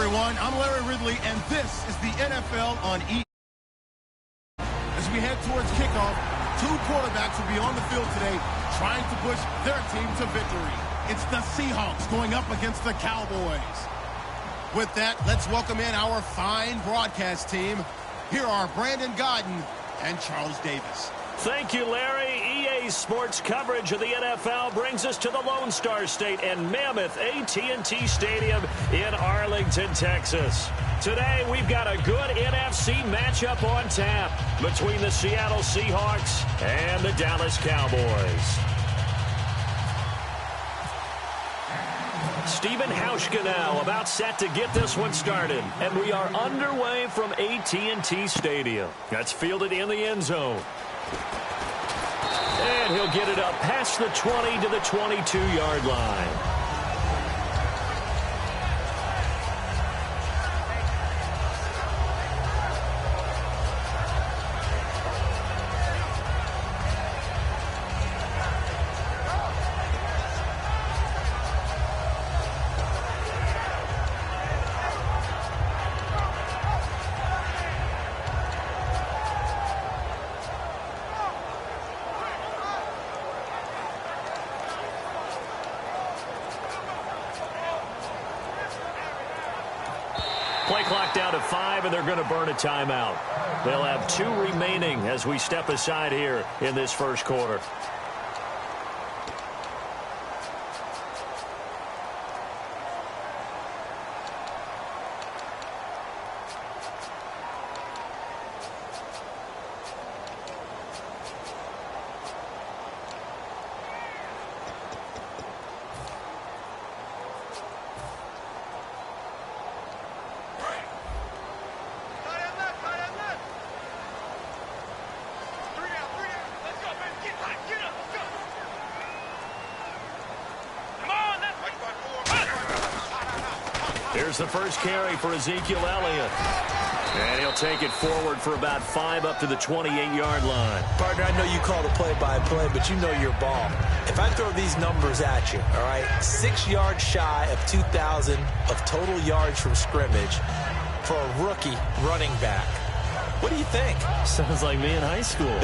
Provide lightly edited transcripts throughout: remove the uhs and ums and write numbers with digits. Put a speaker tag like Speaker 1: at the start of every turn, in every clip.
Speaker 1: everyone. I'm Larry Ridley, and this is the NFL on E. As we head towards kickoff, two quarterbacks will be on the field today trying to push their team to victory. It's the Seahawks going up against the Cowboys. With that, let's welcome in our fine broadcast team. Here are Brandon Godden and Charles Davis.
Speaker 2: Thank you, Larry. EA Sports coverage of the NFL brings us to the Lone Star State and Mammoth AT&T Stadium in Arlington, Texas. Today, we've got a good NFC matchup on tap between the Seattle Seahawks and the Dallas Cowboys. Stephen Hauschka now about set to get this one started. And we are underway from AT&T Stadium. That's fielded in the end zone. And he'll get it up past the 20 to the 22-yard line. Play clock down to 5, and they're going to burn a timeout. They'll have 2 remaining as we step aside here in this first quarter. Here's the first carry for Ezekiel Elliott. And he'll take it forward for about 5 up to the 28-yard line.
Speaker 3: Partner, I know you call the play-by-play, but you know your ball. If I throw these numbers at you, all right, 6 yards shy of 2,000 of total yards from scrimmage for a rookie running back. What do you think?
Speaker 2: Sounds like me in high school.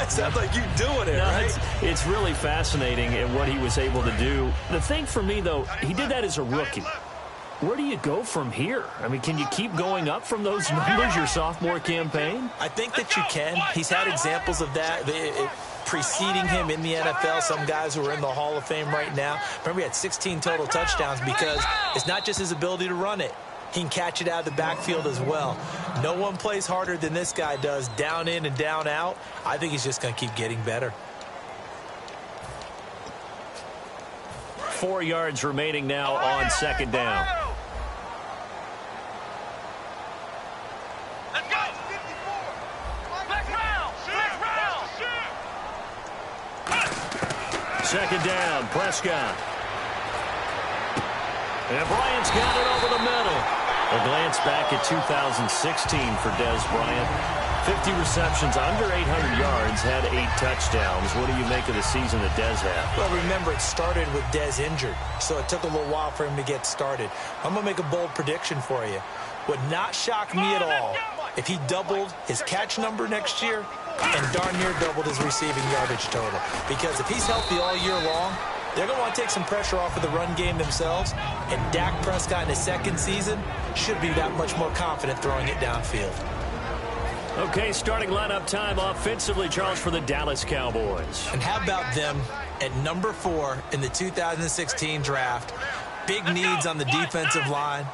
Speaker 3: Sounds like you doing it, right?
Speaker 2: It's really fascinating in what he was able to do. The thing for me, though, he did that as a rookie. Where do you go from here? I mean, can you keep going up from those numbers your sophomore campaign?
Speaker 3: I think that you can. He's had examples of that preceding him in the NFL. Some guys who are in the Hall of Fame right now. Remember, he had 16 total touchdowns because it's not just his ability to run it. He can catch it out of the backfield as well. No one plays harder than this guy does, down in and down out. I think he's just going to keep getting better.
Speaker 2: 4 yards remaining now on second down. Second down, Prescott. And Bryant's got it over the middle. A glance back at 2016 for Dez Bryant. 50 receptions, under 800 yards, had 8 touchdowns. What do you make of the season that Dez had?
Speaker 3: Well, remember, it started with Dez injured, so it took a little while for him to get started. I'm going to make a bold prediction for you. Would not shock me at all if he doubled his catch number next year and darn near doubled his receiving yardage total. Because if he's healthy all year long, they're going to want to take some pressure off of the run game themselves. And Dak Prescott in his second season should be that much more confident throwing it downfield.
Speaker 2: Okay, starting lineup time offensively, Charles, for the Dallas Cowboys.
Speaker 3: And how about them at number 4 in the 2016 draft? Big needs on the defensive line.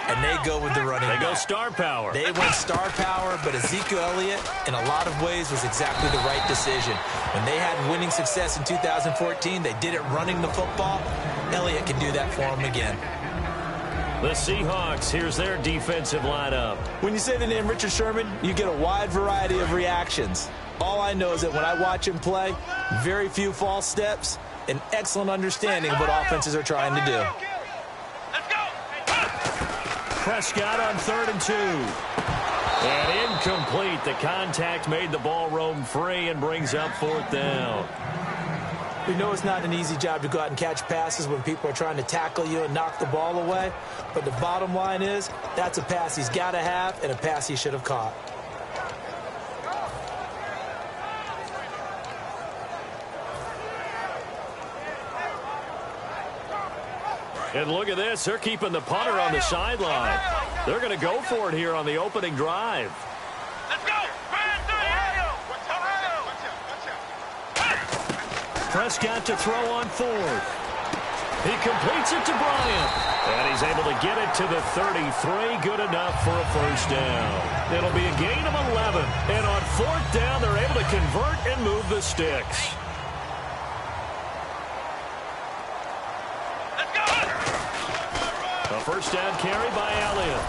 Speaker 3: And they go with the running back.
Speaker 2: They go star power.
Speaker 3: They went star power, but Ezekiel Elliott, in a lot of ways, was exactly the right decision. When they had winning success in 2014, they did it running the football. Elliott can do that for them again.
Speaker 2: The Seahawks, here's their defensive lineup.
Speaker 3: When you say the name Richard Sherman, you get a wide variety of reactions. All I know is that when I watch him play, very few false steps, an excellent understanding of what offenses are trying to do.
Speaker 2: Prescott on 3rd and 2. And incomplete. The contact made the ball roam free and brings up 4th down.
Speaker 3: We know it's not an easy job to go out and catch passes when people are trying to tackle you and knock the ball away. But the bottom line is, that's a pass he's got to have and a pass he should have caught.
Speaker 2: And look at this. They're keeping the punter on the sideline. They're going to go for it here on the opening drive.
Speaker 4: Let's go!
Speaker 2: Prescott to throw on fourth. He completes it to Bryant. And he's able to get it to the 33. Good enough for a first down. It'll be a gain of 11. And on fourth down, they're able to convert and move the sticks. A first down carry by Elliott.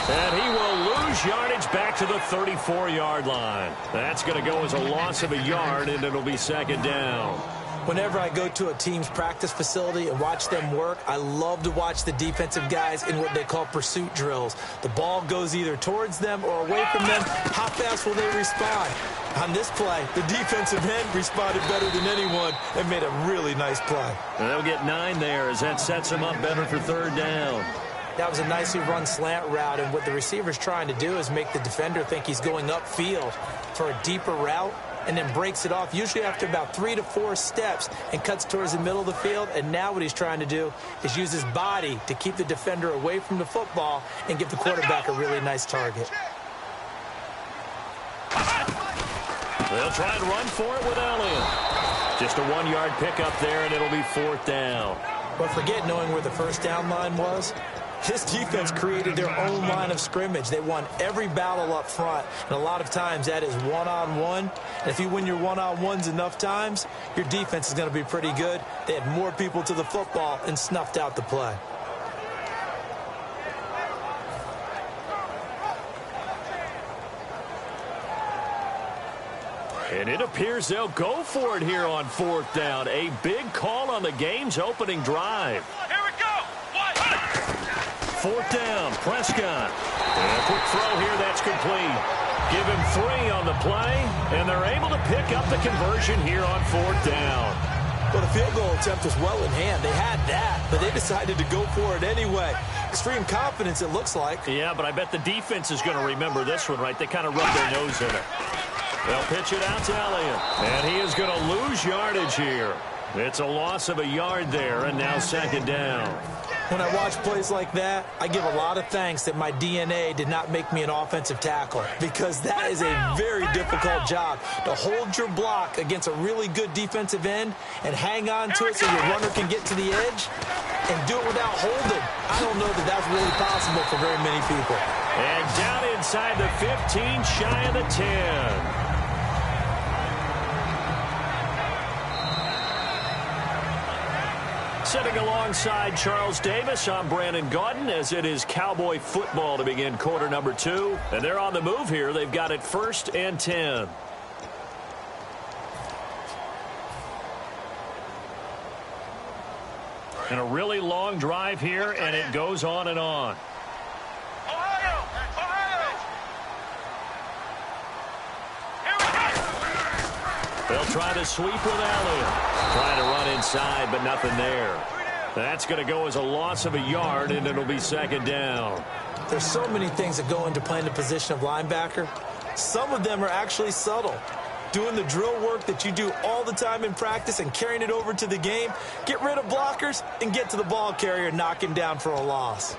Speaker 2: And he will lose yardage back to the 34-yard line. That's going to go as a loss of a yard, and it'll be second down.
Speaker 3: Whenever I go to a team's practice facility and watch them work, I love to watch the defensive guys in what they call pursuit drills. The ball goes either towards them or away from them. How fast will they respond? On this play, the defensive end responded better than anyone and made a really nice play.
Speaker 2: And they'll get 9 there as that sets them up better for third down.
Speaker 3: That was a nicely run slant route, and what the receiver's trying to do is make the defender think he's going upfield for a deeper route, and then breaks it off, usually after about 3 to 4 steps, and cuts towards the middle of the field. And now what he's trying to do is use his body to keep the defender away from the football and give the quarterback a really nice target.
Speaker 2: They'll try and run for it with Elliott. Just a 1-yard pickup there, and it'll be fourth down.
Speaker 3: But forget knowing where the first down line was. This defense created their own line of scrimmage. They won every battle up front, and a lot of times that is one-on-one. And if you win your one-on-ones enough times, your defense is going to be pretty good. They had more people to the football and snuffed out the play.
Speaker 2: And it appears they'll go for it here on fourth down. A big call on the game's opening drive.
Speaker 4: Here we go!
Speaker 2: Fourth down, Prescott. And a quick throw here, that's complete. Give him 3 on the play, and they're able to pick up the conversion here on fourth down.
Speaker 3: Well, the field goal attempt was well in hand. They had that, but they decided to go for it anyway. Extreme confidence, it looks like.
Speaker 2: Yeah, but I bet the defense is going to remember this one, right? They kind of rub their nose in it. They'll pitch it out to Elliott, and he is going to lose yardage here. It's a loss of a yard there, and now second down.
Speaker 3: When I watch plays like that, I give a lot of thanks that my DNA did not make me an offensive tackle, because that is a very difficult job, to hold your block against a really good defensive end and hang on to it so your runner can get to the edge and do it without holding. I don't know that that's really possible for very many people.
Speaker 2: And down inside the 15, shy of the 10. Sitting alongside Charles Davis, I'm Brandon Gaudin, as it is Cowboy football to begin quarter number 2. And they're on the move here. They've got it 1st and 10. And a really long drive here, and it goes on and on.
Speaker 4: Ohio! Here we go!
Speaker 2: They'll try to sweep with Elliott. Trying to run inside, but nothing there. That's going to go as a loss of a yard, and it'll be second down.
Speaker 3: There's so many things that go into playing the position of linebacker. Some of them are actually subtle. Doing the drill work that you do all the time in practice and carrying it over to the game. Get rid of blockers and get to the ball carrier and knock him down for a loss.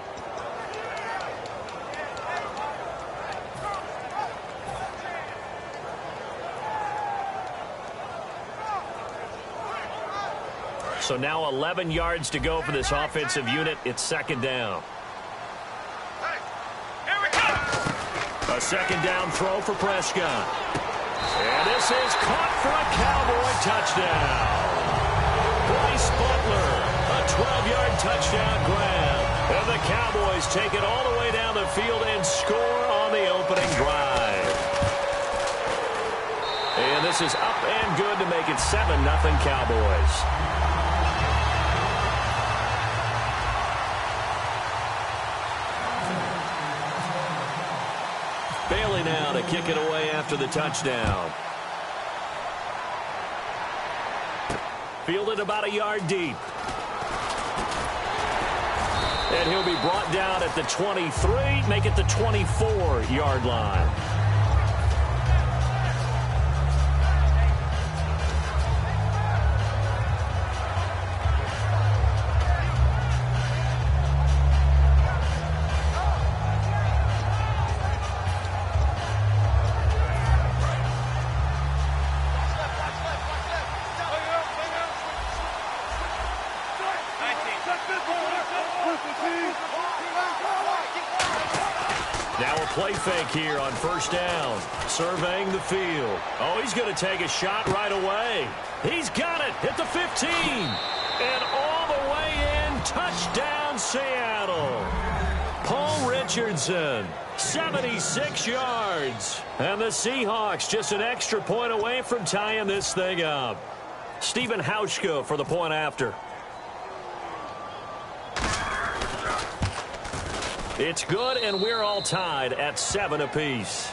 Speaker 2: So now 11 yards to go for this offensive unit. It's second down.
Speaker 4: Here we go!
Speaker 2: A second down throw for Prescott. And this is caught for a Cowboy touchdown. Bryce Butler, a 12-yard touchdown grab. And the Cowboys take it all the way down the field and score on the opening drive. And this is up and good to make it 7-0 Cowboys. Bailey now to kick it away after the touchdown. Fielded about a yard deep. And he'll be brought down at the 23, make it the 24-yard line. Now a play fake here on first down. Surveying the field. Oh, he's going to take a shot right away. He's got it at the 15. And all the way in, touchdown Seattle. Paul Richardson, 76 yards. And the Seahawks just an extra point away from tying this thing up. Stephen Hauschka for the point after. It's good, and we're all tied at 7 apiece.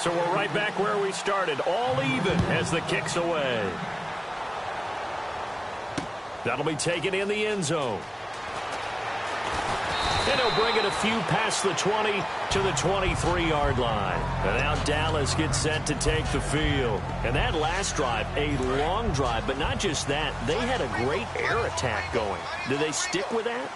Speaker 2: So we're right back where we started, all even as the kick's away. That'll be taken in the end zone. And he'll bring it a few past the 20 to the 23-yard line. And now Dallas gets set to take the field. And that last drive, a long drive, but not just that. They had a great air attack going. Do they stick with that?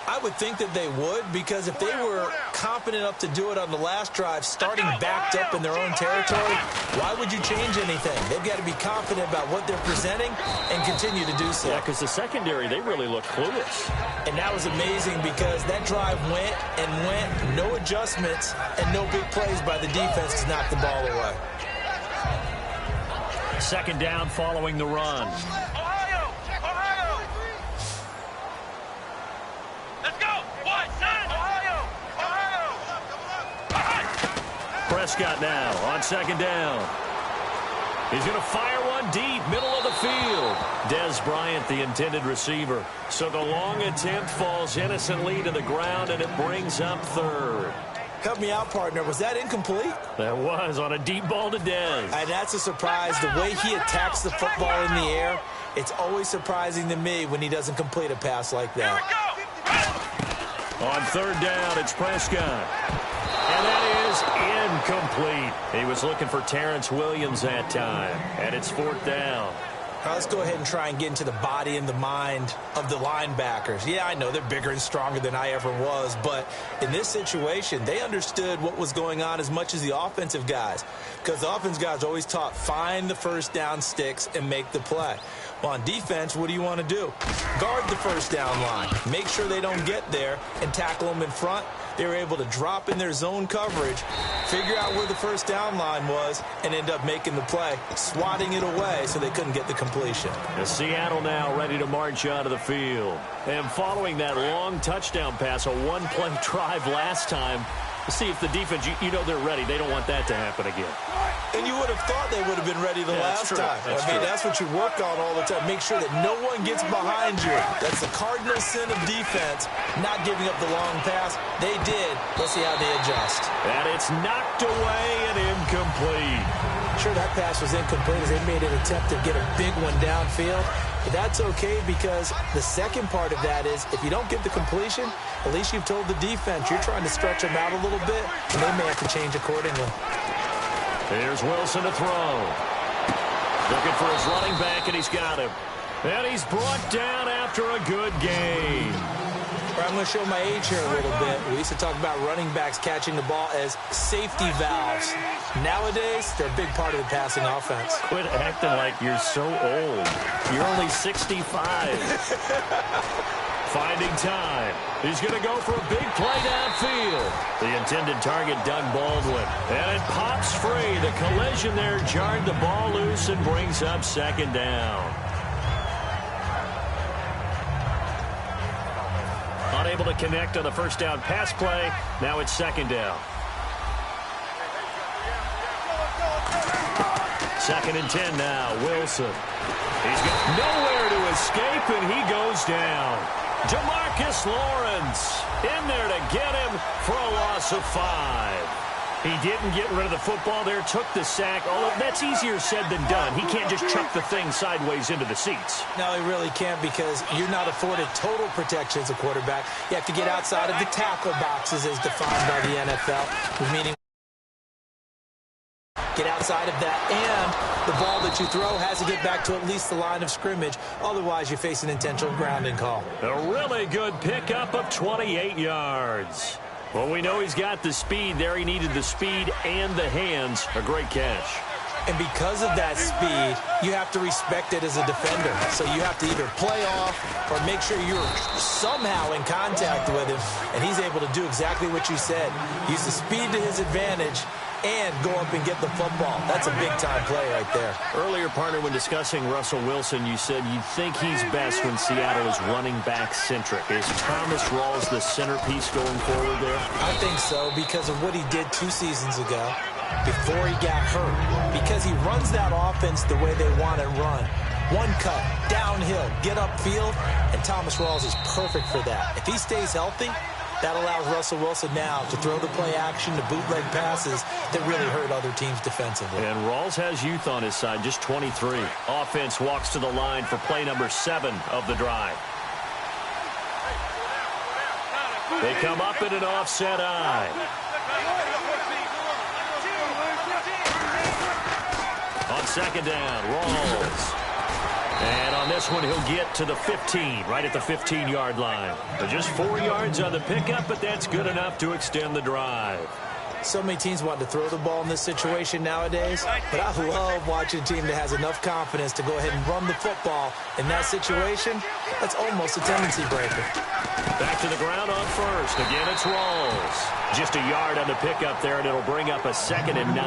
Speaker 3: I would think that they would, because if they were confident enough to do it on the last drive, starting backed up in their own territory, why would you change anything? They've got to be confident about what they're presenting and continue to do so.
Speaker 2: Yeah, because the secondary, they really look clueless.
Speaker 3: And that was amazing because that drive went and went, no adjustments, and no big plays by the defense to knock the ball away.
Speaker 2: Second down following the run.
Speaker 4: Ohio! Ohio! Let's go! What? Ohio! Ohio!
Speaker 2: Prescott now on second down. He's going to fire one deep, middle of the field. Dez Bryant, the intended receiver. So the long attempt falls innocently to the ground, and it brings up third.
Speaker 3: Help me out, partner. Was that incomplete?
Speaker 2: That was on a deep ball to Dez.
Speaker 3: And that's a surprise. The way he attacks the football in the air, it's always surprising to me when he doesn't complete a pass like that.
Speaker 2: On third down, it's Prescott. And that is incomplete. He was looking for Terrence Williams that time. And it's fourth down.
Speaker 3: Now let's go ahead and try and get into the body and the mind of the linebackers. Yeah, I know they're bigger and stronger than I ever was, but in this situation, they understood what was going on as much as the offensive guys, because the offensive guys always taught, find the first down sticks and make the play. Well, on defense, what do you want to do? Guard the first down line. Make sure they don't get there and tackle them in front. They were able to drop in their zone coverage, figure out where the first down line was, and end up making the play, swatting it away so they couldn't get the completion.
Speaker 2: And Seattle now ready to march out of the field. And following that long touchdown pass, a one-play drive last time, see if the defense, you know they're ready. They don't want that to happen again.
Speaker 3: And you would have thought they would have been ready the last time. That's what you work on all the time. Make sure that no one gets behind you. That's the cardinal sin of defense, not giving up the long pass. They did. Let's see how they adjust.
Speaker 2: And it's knocked away and incomplete.
Speaker 3: Sure, that pass was incomplete as they made an attempt to get a big one downfield. But that's okay, because the second part of that is if you don't get the completion, at least you've told the defense you're trying to stretch them out a little bit, and they may have to change accordingly.
Speaker 2: Here's Wilson to throw. Looking for his running back, and he's got him. And he's brought down after a good game.
Speaker 3: I'm going to show my age here a little bit. We used to talk about running backs catching the ball as safety valves. Nowadays, they're a big part of the passing offense.
Speaker 2: Quit acting like you're so old. You're only 65. Finding time. He's going to go for a big play downfield. The intended target, Doug Baldwin. And it pops free. The collision there jarred the ball loose and brings up second down. Unable to connect on the first down pass play. Now it's second down. 2nd and 10 now. Wilson. He's got nowhere to escape, and he goes down. Demarcus Lawrence in there to get him for a loss of 5. He didn't get rid of the football there, took the sack. Although that's easier said than done. He can't just chuck the thing sideways into the seats.
Speaker 3: No, he really can't, because you're not afforded total protection as a quarterback. You have to get outside of the tackle boxes as defined by the NFL, meaning get outside of that, and the ball that you throw has to get back to at least the line of scrimmage. Otherwise, you face an intentional grounding call.
Speaker 2: A really good pickup of 28 yards. Well, we know he's got the speed there. He needed the speed and the hands. A great catch.
Speaker 3: And because of that speed, you have to respect it as a defender. So you have to either play off or make sure you're somehow in contact with him. And he's able to do exactly what you said. Use the speed to his advantage and go up and get the football. That's a big-time play right there.
Speaker 2: Earlier, partner, when discussing Russell Wilson, you said you think he's best when Seattle is running back-centric. Is Thomas Rawls the centerpiece going forward there?
Speaker 3: I think so, because of what he did 2 seasons ago before he got hurt. Because he runs that offense the way they want it run. One cut, downhill, get upfield, and Thomas Rawls is perfect for that. If he stays healthy, that allows Russell Wilson now to throw the play action, the bootleg passes that really hurt other teams defensively.
Speaker 2: And Rawls has youth on his side, just 23. Offense walks to the line for play number 7 of the drive. They come up in an offset eye. On 2nd down, Rawls. And on this one, he'll get to the 15, right at the 15-yard line. But just 4 yards on the pickup, but that's good enough to extend the drive.
Speaker 3: So many teams want to throw the ball in this situation nowadays, but I love watching a team that has enough confidence to go ahead and run the football. In that situation, that's almost a tendency breaker.
Speaker 2: Back to the ground on 1st. Again, it's Rawls. Just a yard on the pickup there, and it'll bring up a 2nd and 9.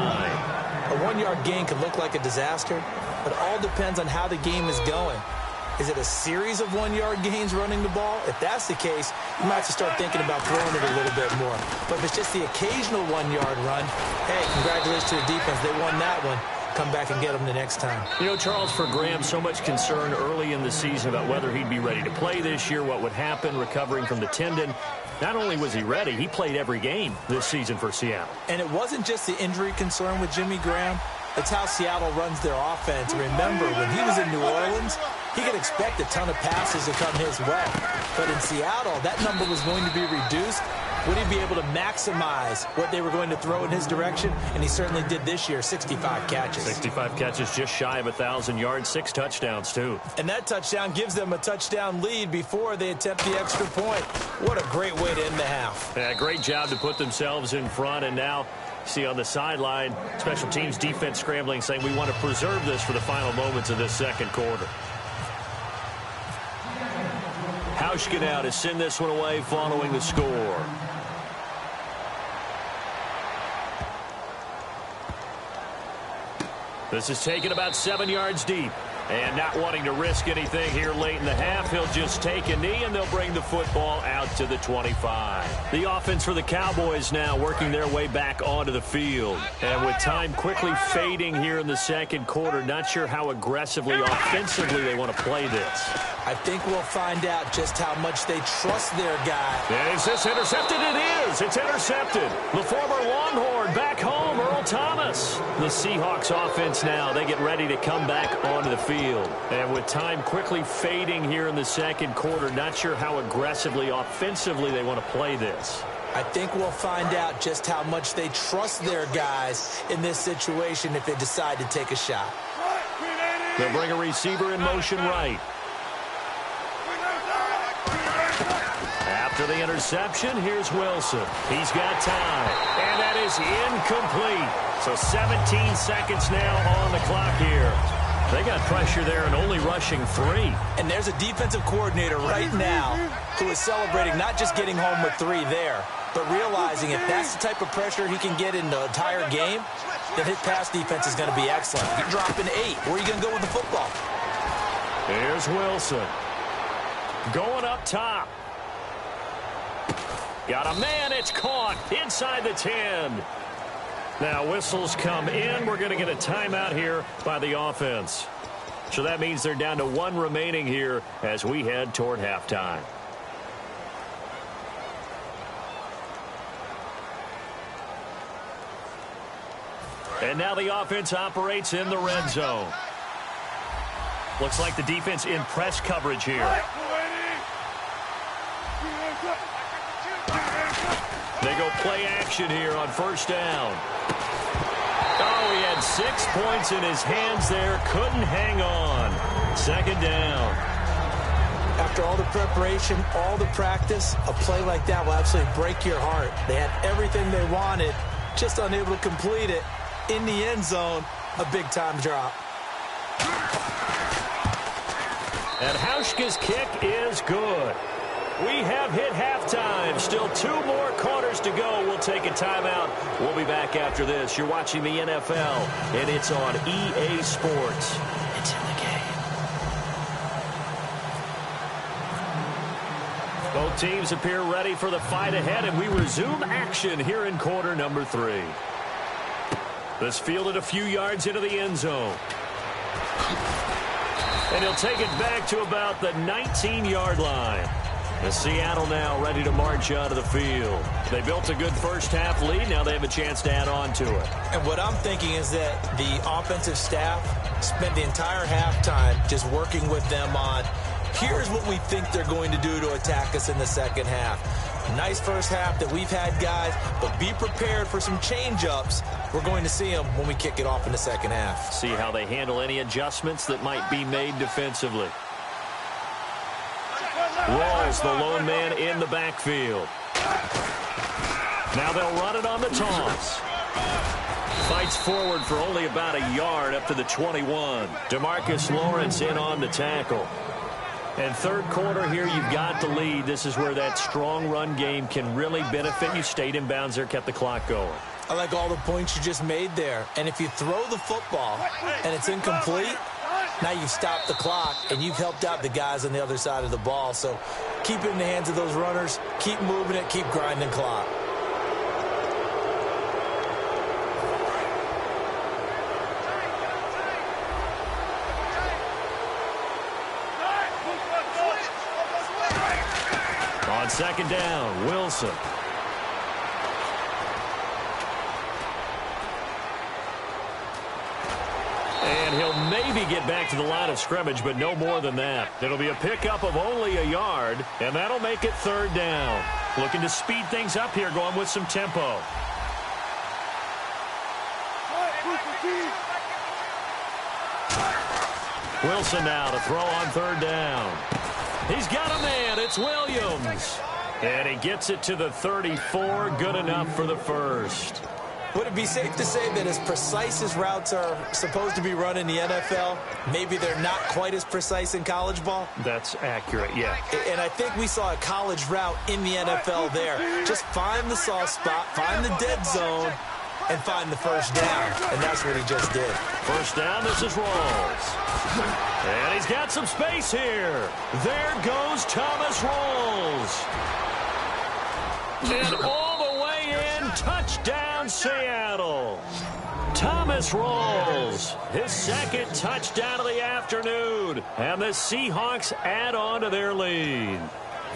Speaker 3: A 1-yard gain could look like a disaster, but all depends on how the game is going. Is it a series of 1-yard gains running the ball? If that's the case, you might have to start thinking about throwing it a little bit more. But if it's just the occasional 1-yard run, hey, congratulations to the defense. They won that one. Come back and get them the next time.
Speaker 2: You know, Charles, for Graham, so much concern early in the season about whether he'd be ready to play this year, what would happen recovering from the tendon. Not only was he ready, he played every game this season for Seattle.
Speaker 3: And it wasn't just the injury concern with Jimmy Graham. It's how Seattle runs their offense. Remember, when he was in New Orleans, he could expect a ton of passes to come his way. But in Seattle, that number was going to be reduced. Would he be able to maximize what they were going to throw in his direction? And he certainly did this year, 65 catches.
Speaker 2: 65 catches, just shy of 1,000 yards, 6 touchdowns, too.
Speaker 3: And that touchdown gives them a touchdown lead before they attempt the extra point. What a great way to end the half.
Speaker 2: Yeah, great job to put themselves in front, and now see on the sideline, special teams defense scrambling, saying we want to preserve this for the final moments of this 2nd quarter. Hauschka now to send this one away following the score. This is taken about 7 yards deep. And not wanting to risk anything here late in the half, he'll just take a knee, and they'll bring the football out to the 25. The offense for the Cowboys now working their way back onto the field. And with time quickly fading here in the 2nd quarter, not sure how aggressively, offensively they want to play this.
Speaker 3: I think we'll find out just how much they trust their guy.
Speaker 2: Is this intercepted? It is. It's intercepted. The former Longhorn back home, Earl Thomas. The Seahawks offense now, they get ready to come back onto the field. And with time quickly fading here in the 2nd quarter, not sure how aggressively, offensively they want to play this.
Speaker 3: I think we'll find out just how much they trust their guys in this situation if they decide to take a shot.
Speaker 2: They'll bring a receiver in motion right. After the interception, here's Wilson. He's got time, and that is incomplete. So 17 seconds now on the clock here. They got pressure there and only rushing 3.
Speaker 3: And there's a defensive coordinator right now who is celebrating not just getting home with 3 there, but realizing if that's the type of pressure he can get in the entire game, then his pass defense is going to be excellent. You're dropping 8. Where are you going to go with the football?
Speaker 2: Here's Wilson. Going up top. Got a man. It's caught inside the 10. Now whistles come in. We're going to get a timeout here by the offense. So that means they're down to 1 remaining here as we head toward halftime. And now the offense operates in the red zone. Looks like the defense in press coverage here. They go play action here on first down. Oh, he had 6 points in his hands there. Couldn't hang on. Second down.
Speaker 3: After all the preparation, all the practice, a play like that will absolutely break your heart. They had everything they wanted, just unable to complete it. In the end zone, a big-time drop.
Speaker 2: And Hauschka's kick is good. We have hit halftime. Still 2 more quarters to go. We'll take a timeout. We'll be back after this. You're watching the NFL, and it's on EA Sports. It's in the game. Both teams appear ready for the fight ahead, and we resume action here in quarter number 3. This fielded a few yards into the end zone. And he'll take it back to about the 19-yard line. And Seattle now ready to march out of the field. They built a good first-half lead. Now they have a chance to add on to it.
Speaker 3: And what I'm thinking is that the offensive staff spent the entire halftime just working with them on, here's what we think they're going to do to attack us in the second half. Nice first half that we've had, guys, but be prepared for some change-ups. We're going to see them when we kick it off in the second half.
Speaker 2: See how they handle any adjustments that might be made defensively. Rawls, the lone man in the backfield. Now they'll run it on the toss. Fights forward for only about a yard up to the 21. DeMarcus Lawrence in on the tackle. And third quarter here, you've got the lead. This is where that strong run game can really benefit you. Stayed in bounds there, kept the clock going.
Speaker 3: I like all the points you just made there. And if you throw the football and it's incomplete, now you've stopped the clock and you've helped out the guys on the other side of the ball. So keep it in the hands of those runners. Keep moving it. Keep grinding clock.
Speaker 2: On second down, Wilson. And he'll maybe get back to the line of scrimmage, but no more than that. It'll be a pickup of only a yard, and that'll make it third down. Looking to speed things up here, going with some tempo. Wilson now to throw on third down. He's got a man. It's Williams. And he gets it to the 34. Good enough for the first.
Speaker 3: Would it be safe to say that as precise as routes are supposed to be run in the NFL, maybe they're not quite as precise in college ball?
Speaker 2: That's accurate, yeah.
Speaker 3: And I think we saw a college route in the NFL there. Just find the soft spot, find the dead zone, and find the first down. And that's what he just did.
Speaker 2: First down, this is Rawls. And he's got some space here. There goes Thomas Rawls. And all the way in, touchdown Seattle. Thomas Rawls, his second touchdown of the afternoon. And the Seahawks add on to their lead.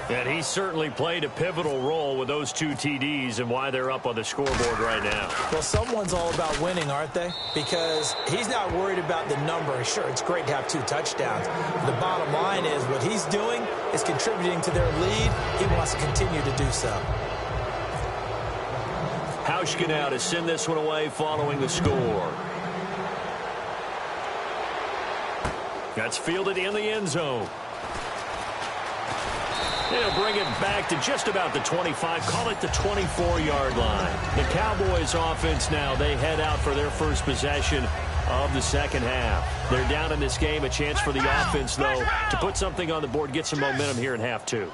Speaker 2: And he certainly played a pivotal role with those 2 TDs and why they're up on the scoreboard right now.
Speaker 3: Well, someone's all about winning, aren't they? Because he's not worried about the number. Sure, it's great to have 2 touchdowns. The bottom line is what he's doing is contributing to their lead. He wants to continue to do so.
Speaker 2: Hauschka now to send this one away following the score. That's fielded in the end zone. They'll bring it back to just about the 25, call it the 24-yard line. The Cowboys offense now, they head out for their first possession of the second half. They're down in this game, a chance for the offense, though, to put something on the board, get some momentum here in half 2.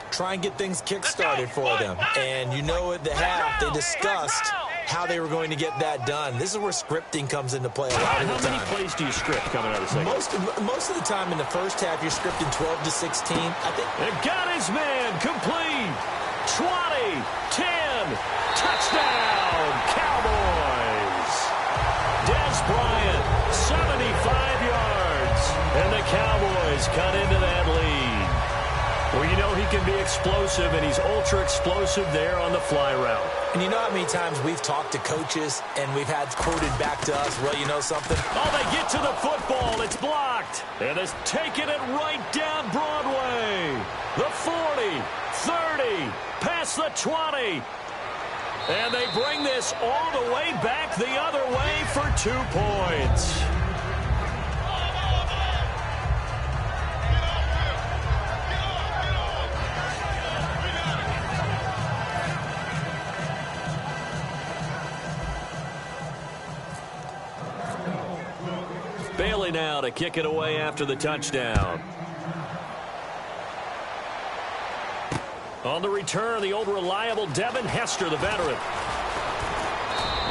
Speaker 3: Try and get things kick-started for them. And you know at the half, they discussed how they were going to get that done. This is where scripting comes into play a lot of the time.
Speaker 2: How many plays do you script coming out of the second?
Speaker 3: Most of the time in the first half, you're scripting 12 to 16. I think
Speaker 2: they've got his man complete. 20, 10, touchdown, Cowboys. Bryant, 75 yards. And the Cowboys cut into that lead. Well, you know he can be explosive, and he's ultra-explosive there on the fly route.
Speaker 3: And you know how many times we've talked to coaches and we've had quoted back to us, well, you know something?
Speaker 2: Oh, they get to the football. It's blocked. And it's taking it right down Broadway. The 40, 30, past the 20. And they bring this all the way back the other way for 2 points. Bailey now to kick it away after the touchdown. On the return, the old reliable Devin Hester, the veteran.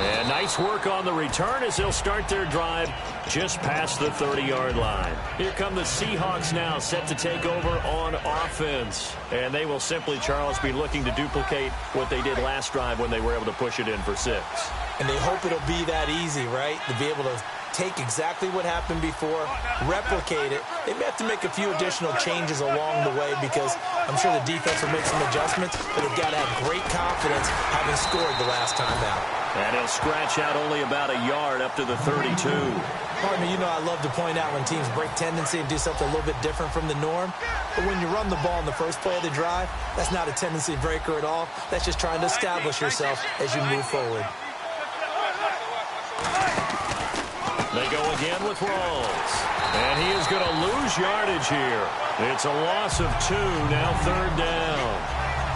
Speaker 2: And nice work on the return as they'll start their drive just past the 30-yard line. Here come the Seahawks now, set to take over on offense. And they will simply, Charles, be looking to duplicate what they did last drive when they were able to push it in for 6.
Speaker 3: And they hope it'll be that easy, right? To be able to take exactly what happened before, replicate it. They may have to make a few additional changes along the way because I'm sure the defense will make some adjustments, but they've got to have great confidence having scored the last time out.
Speaker 2: And he'll scratch out only about a yard up to the 32.
Speaker 3: Pardon me, you know I love to point out when teams break tendency and do something a little bit different from the norm. But when you run the ball in the first play of the drive, that's not a tendency breaker at all. That's just trying to establish yourself as you move forward.
Speaker 2: They go again with Rawls. And he is going to lose yardage here. It's a loss of 2, now 3rd down.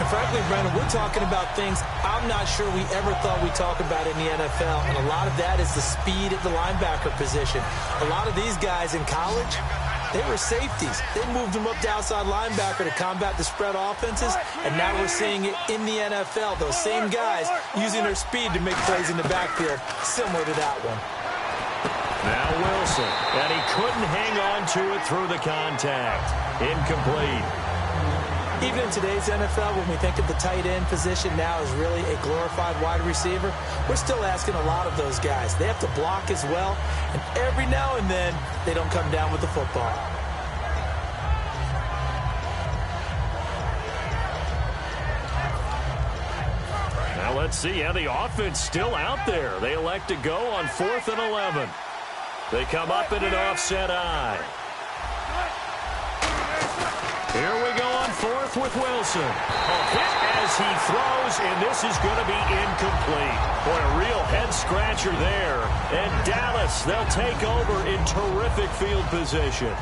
Speaker 3: And frankly, Brandon, we're talking about things I'm not sure we ever thought we'd talk about in the NFL. And a lot of that is the speed at the linebacker position. A lot of these guys in college, they were safeties. They moved them up to outside linebacker to combat the spread offenses. And now we're seeing it in the NFL. Those same guys using their speed to make plays in the backfield, similar to that one.
Speaker 2: Now Wilson, and he couldn't hang on to it through the contact. Incomplete.
Speaker 3: Even in today's NFL, when we think of the tight end position now as really a glorified wide receiver, we're still asking a lot of those guys. They have to block as well, and every now and then, they don't come down with the football.
Speaker 2: Now let's see how the offense still out there. They elect to go on 4th and 11. They come up in an offset eye. Here we go on 4th with Wilson. A hit as he throws, and this is going to be incomplete. Boy, a real head-scratcher there. And Dallas, they'll take over in terrific field position.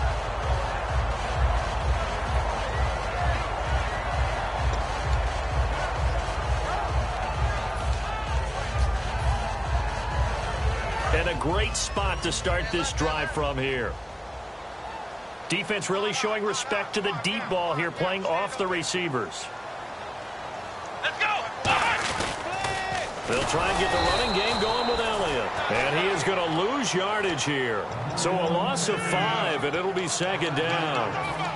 Speaker 2: And a great spot to start this drive from here. Defense really showing respect to the deep ball here, playing off the receivers.
Speaker 4: Let's go!
Speaker 2: They'll try and get the running game going with Elliott. And he is going to lose yardage here. So a loss of 5, and it'll be 2nd down.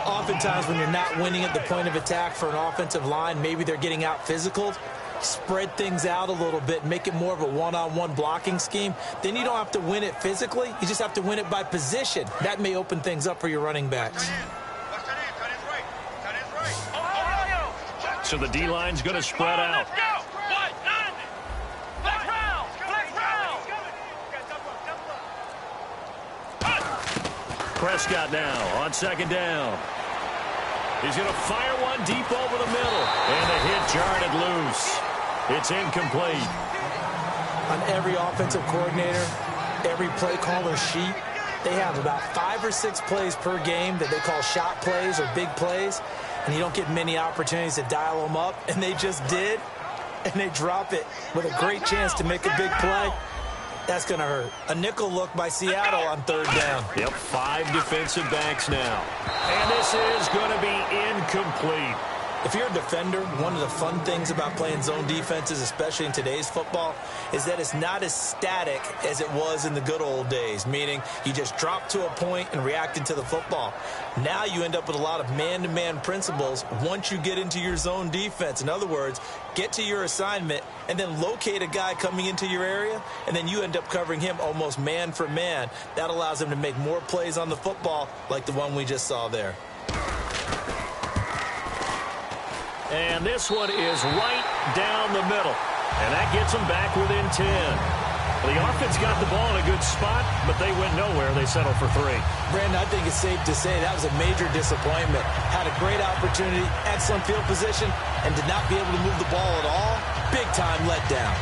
Speaker 3: Oftentimes when you're not winning at the point of attack for an offensive line, maybe they're getting out physical. Spread things out a little bit, make it more of a one-on-one blocking scheme. Then you don't have to win it physically. You just have to win it by position. That may open things up for your running backs.
Speaker 2: So the D-line's going to spread out. Prescott now on 2nd down. He's going to fire one deep over the middle. And the hit jarred it loose. It's incomplete.
Speaker 3: On every offensive coordinator, every play caller sheet, they have about 5 or 6 plays per game that they call shot plays or big plays. And you don't get many opportunities to dial them up. And they just did. And they drop it with a great chance to make a big play. That's going to hurt. A nickel look by Seattle on 3rd down.
Speaker 2: Yep, 5 defensive backs now. And this is going to be incomplete.
Speaker 3: If you're a defender, one of the fun things about playing zone defenses, especially in today's football, is that it's not as static as it was in the good old days, meaning you just drop to a point and react into the football. Now you end up with a lot of man-to-man principles once you get into your zone defense. In other words, get to your assignment and then locate a guy coming into your area, and then you end up covering him almost man for man. That allows him to make more plays on the football like the one we just saw there.
Speaker 2: And this one is right down the middle. And that gets them back within 10. The offense got the ball in a good spot, but they went nowhere. They settled for 3.
Speaker 3: Brandon, I think it's safe to say that was a major disappointment. Had a great opportunity, excellent field position, and did not be able to move the ball at all. Big time letdown.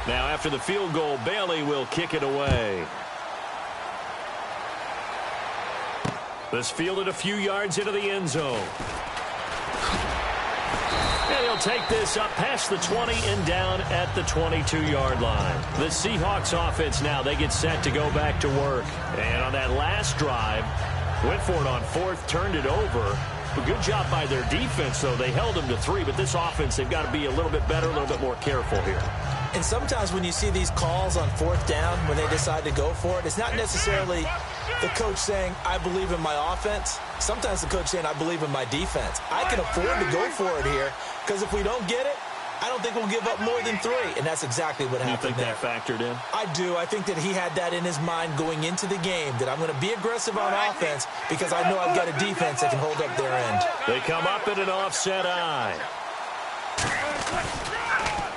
Speaker 2: Now, after the field goal, Bailey will kick it away. This fielded a few yards into the end zone. And he'll take this up past the 20 and down at the 22-yard line. The Seahawks offense now, they get set to go back to work. And on that last drive, went for it on 4th, turned it over. A good job by their defense, though. They held them to 3, but this offense, they've got to be a little bit better, a little bit more careful here.
Speaker 3: And sometimes when you see these calls on 4th down, when they decide to go for it, it's not necessarily the coach saying, I believe in my offense. Sometimes the coach saying, I believe in my defense. I can afford to go for it here, because if we don't get it, I don't think we'll give up more than 3. And that's exactly what happened there.
Speaker 2: You think that factored in?
Speaker 3: I do. I think that he had that in his mind going into the game, that I'm going to be aggressive on offense because I know I've got a defense that can hold up their end.
Speaker 2: They come up in an offset eye.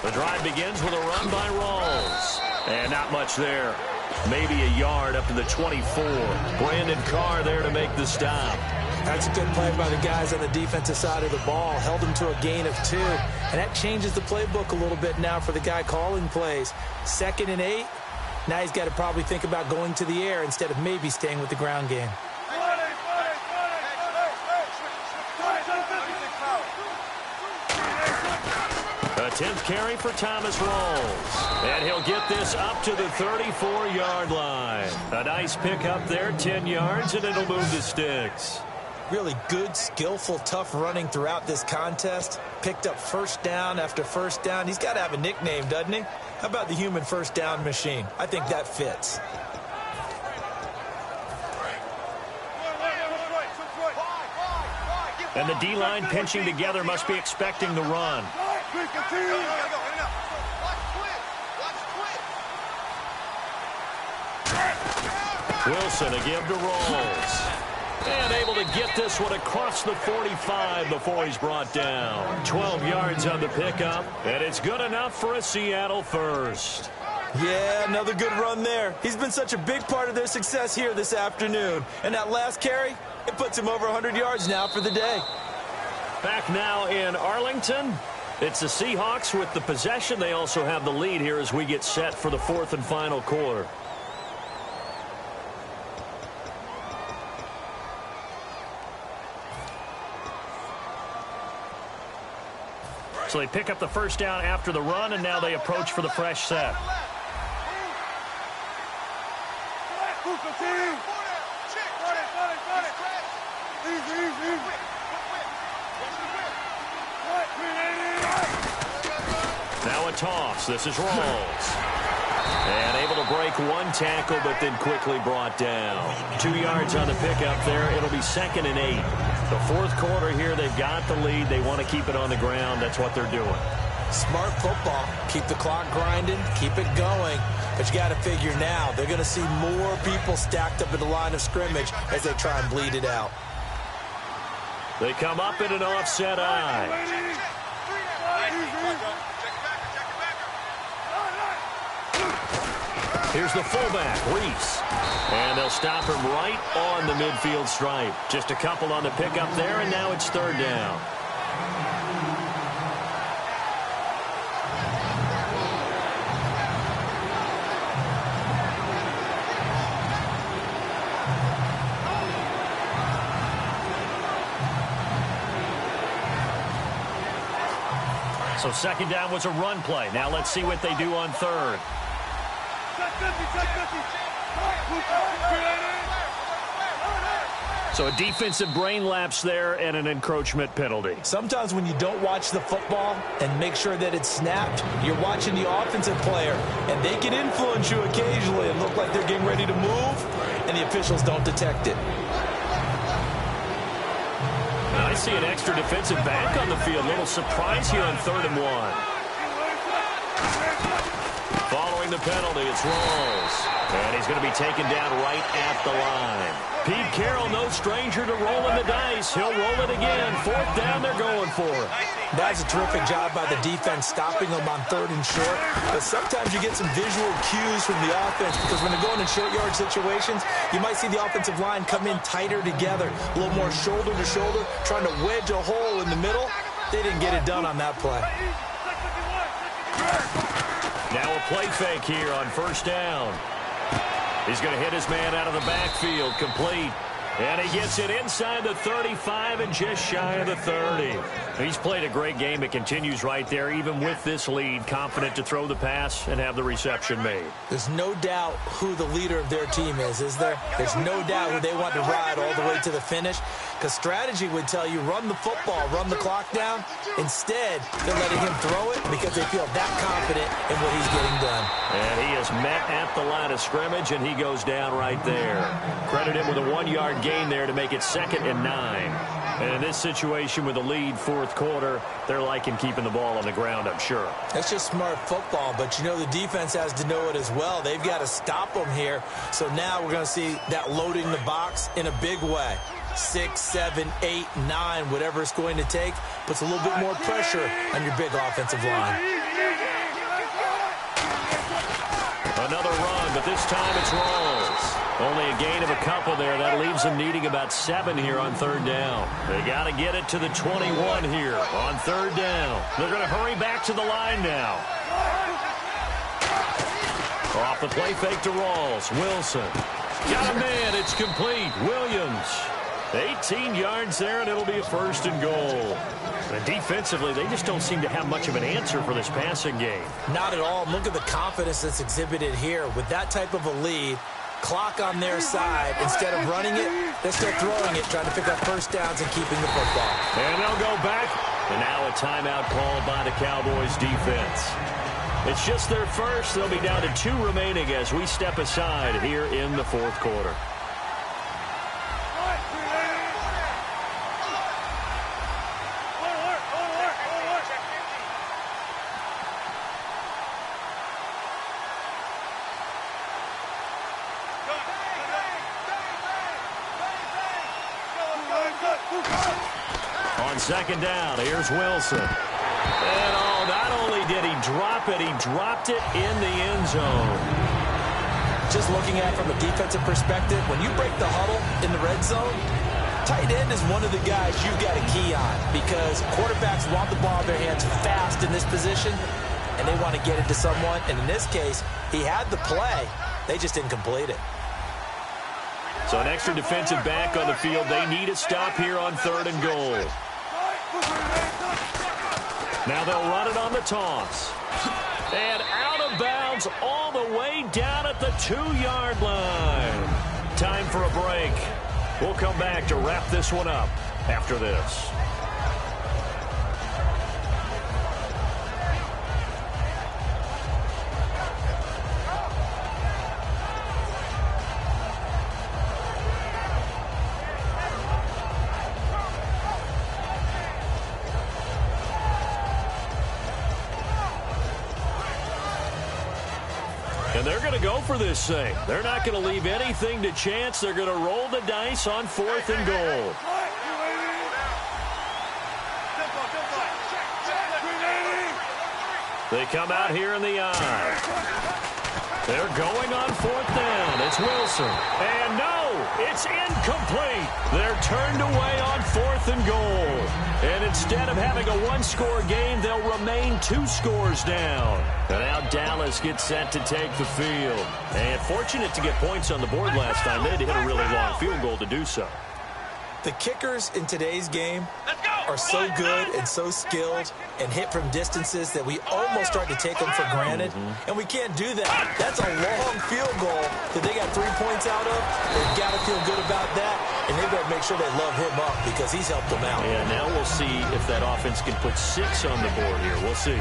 Speaker 2: The drive begins with a run by Rawls. And not much there. Maybe a yard up to the 24. Brandon Carr there to make the stop.
Speaker 3: That's a good play by the guys on the defensive side of the ball. Held him to a gain of 2. And that changes the playbook a little bit now for the guy calling plays. 2nd and 8. Now he's got to probably think about going to the air instead of maybe staying with the ground game.
Speaker 2: A 10th carry for Thomas Rawls. And he'll get this up to the 34-yard line. A nice pickup there, 10 yards, and it'll move the sticks.
Speaker 3: Really good, skillful, tough running throughout this contest. Picked up first down after first down. He's got to have a nickname, doesn't he? How about the human first down machine? I think that fits.
Speaker 2: And the D-line pinching together must be expecting the run. Wilson again to Rawls. And able to get this one across the 45 before he's brought down. 12 yards on the pickup, and it's good enough for a Seattle first.
Speaker 3: Yeah, another good run there. He's been such a big part of their success here this afternoon. And that last carry, it puts him over 100 yards now for the day.
Speaker 2: Back now in Arlington. It's the Seahawks with the possession. They also have the lead here as we get set for the 4th and final quarter. So they pick up the first down after the run, and now they approach for the fresh set. Now a toss. This is Rawls. And able to break one tackle, but then quickly brought down. 2 yards on the pickup there. It'll be 2nd and 8. The 4th quarter here, they've got the lead. They want to keep it on the ground. That's what they're doing.
Speaker 3: Smart football. Keep the clock grinding. Keep it going. But you got to figure now, they're going to see more people stacked up at the line of scrimmage as they try and bleed it out.
Speaker 2: They come up in an offset eye. Here's the fullback, Reese. And they'll stop him right on the midfield stripe. Just a couple on the pickup there, and now it's 3rd down. So second down was a run play. Now let's see what they do on third. So a defensive brain lapse there and an encroachment penalty.
Speaker 3: Sometimes when you don't watch the football and make sure that it's snapped, you're watching the offensive player, and they can influence you occasionally and look like they're getting ready to move, and the officials don't detect it.
Speaker 2: I see an extra defensive back on the field. Little surprise here on 3rd and 1. Following the penalty, it's Rawls. And he's going to be taken down right at the line. Pete Carroll, no stranger to rolling the dice. He'll roll it again. 4th down, they're going for it.
Speaker 3: That's a terrific job by the defense, stopping them on 3rd and short. But sometimes you get some visual cues from the offense, because when they're going in short yard situations, you might see the offensive line come in tighter together, a little more shoulder to shoulder, trying to wedge a hole in the middle. They didn't get it done on that play.
Speaker 2: Now a play fake here on 1st down. He's going to hit his man out of the backfield, complete. And he gets it inside the 35 and just shy of the 30. He's played a great game. It continues right there, even with this lead, confident to throw the pass and have the reception made.
Speaker 3: There's no doubt who the leader of their team is there? There's no doubt who they want to ride all the way to the finish, because strategy would tell you run the football, run the clock down. Instead, they're letting him throw it because they feel that confident in what he's getting done.
Speaker 2: And he is met at the line of scrimmage, and he goes down right there. Credit him with a 1-yard gain there to make it 2nd and 9. And in this situation with the lead 4th quarter, they're liking keeping the ball on the ground, I'm sure.
Speaker 3: That's just smart football, but you know the defense has to know it as well. They've got to stop them here. So now we're going to see that loading the box in a big way. 6, 7, 8, 9, whatever it's going to take, puts a little bit more pressure on your big offensive line.
Speaker 2: Another run, but this time it's Rawls. Only a gain of a couple there. That leaves them needing about 7 here on 3rd down. They got to get it to the 21 here on 3rd down. They're going to hurry back to the line now. Off the play fake to Rawls. Wilson. Got a man. It's complete. Williams. 18 yards there, and it'll be a 1st and goal. And defensively, they just don't seem to have much of an answer for this passing game.
Speaker 3: Not at all. Look at the confidence that's exhibited here. With that type of a lead, clock on their side, instead of running it, they're still throwing it, trying to pick up 1st downs and keeping the football.
Speaker 2: And they'll go back. And now a timeout called by the Cowboys defense. It's just their first. They'll be down to 2 remaining as we step aside here in the 4th quarter. On 2nd down, here's Wilson. And not only did he drop it, he dropped it in the end zone.
Speaker 3: Just looking at it from a defensive perspective, when you break the huddle in the red zone, tight end is one of the guys you've got to key on, because quarterbacks want the ball in their hands fast in this position, and they want to get it to someone. And in this case, he had the play. They just didn't complete it.
Speaker 2: So an extra defensive back on the field. They need a stop here on 3rd and goal. Now they'll run it on the toss. And out of bounds all the way down at the 2-yard line. Time for a break. We'll come back to wrap this one up after this. And they're going to go for this thing. They're not going to leave anything to chance. They're going to roll the dice on 4th and goal. They come out here in the eye. They're going on 4th down. It's Wilson. And no, it's incomplete. They're turned away on 4th and goal. And instead of having a 1-score game, they'll remain 2 scores down. And now Dallas gets set to take the field. And fortunate to get points on the board last time. They had to hit a really long field goal to do so.
Speaker 3: The kickers in today's game are so good and so skilled and hit from distances that we almost start to take them for granted, and we can't do that. That's a long field goal that they got 3 points out of. They've got to feel good about that, and they've got to make sure they love him up because he's helped them out.
Speaker 2: Yeah, now we'll see if that offense can put 6 on the board here. We'll see.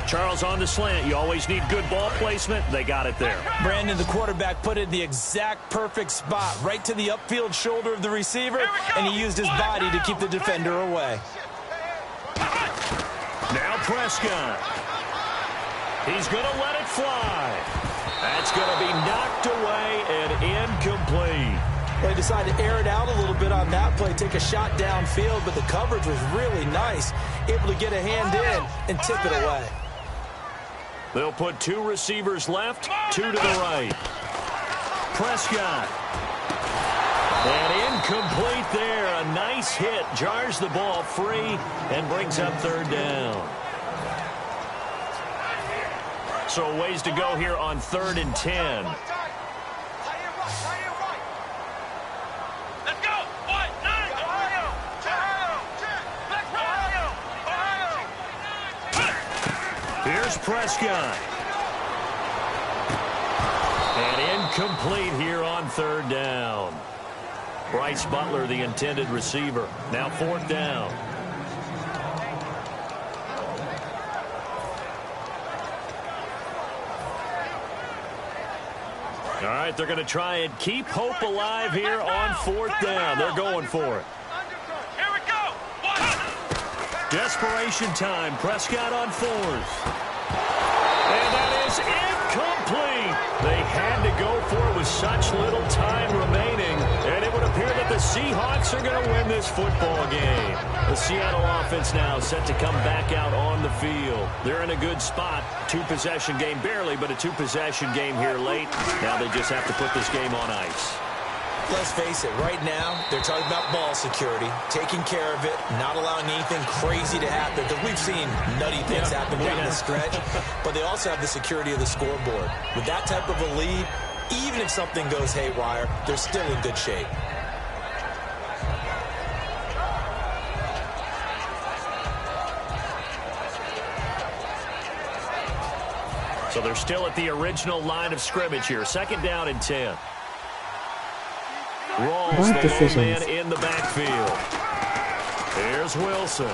Speaker 2: Charles on the slant. You always need good ball placement. They got it there.
Speaker 3: Brandon, the quarterback, put it in the exact perfect spot, right to the upfield shoulder of the receiver, and he used his body to keep the defender away.
Speaker 2: Now Prescott. He's going to let it fly. That's going to be knocked away and incomplete.
Speaker 3: Well, he decided to air it out a little bit on that play, take a shot downfield, but the coverage was really nice, able to get a hand in and tip it away.
Speaker 2: They'll put 2 receivers left, 2 to the right. Prescott. And incomplete there. A nice hit. Jars the ball free and brings up 3rd down. So a ways to go here on 3rd and 10.
Speaker 4: Let's go. 1, 9,
Speaker 2: Here's Prescott. And incomplete here on 3rd down. Bryce Butler, the intended receiver. Now 4th down. All right, they're going to try and keep hope alive here on 4th down. They're going for it.
Speaker 4: Here we go.
Speaker 2: Desperation time. Prescott on 4th. And that is incomplete. They had to go for it with such little time remaining. And it would appear that the Seahawks are going to win this football game. The Seattle offense now set to come back out on the field. They're in a good spot. 2-possession game, barely, but a 2-possession game here late. Now they just have to put this game on ice.
Speaker 3: Let's face it, right now, they're talking about ball security, taking care of it, not allowing anything crazy to happen, because we've seen nutty things happen down the stretch, but they also have the security of the scoreboard. With that type of a lead, even if something goes haywire, they're still in good shape.
Speaker 2: So they're still at the original line of scrimmage here. 2nd down and 10. Rolls the low man in the backfield. Here's Wilson.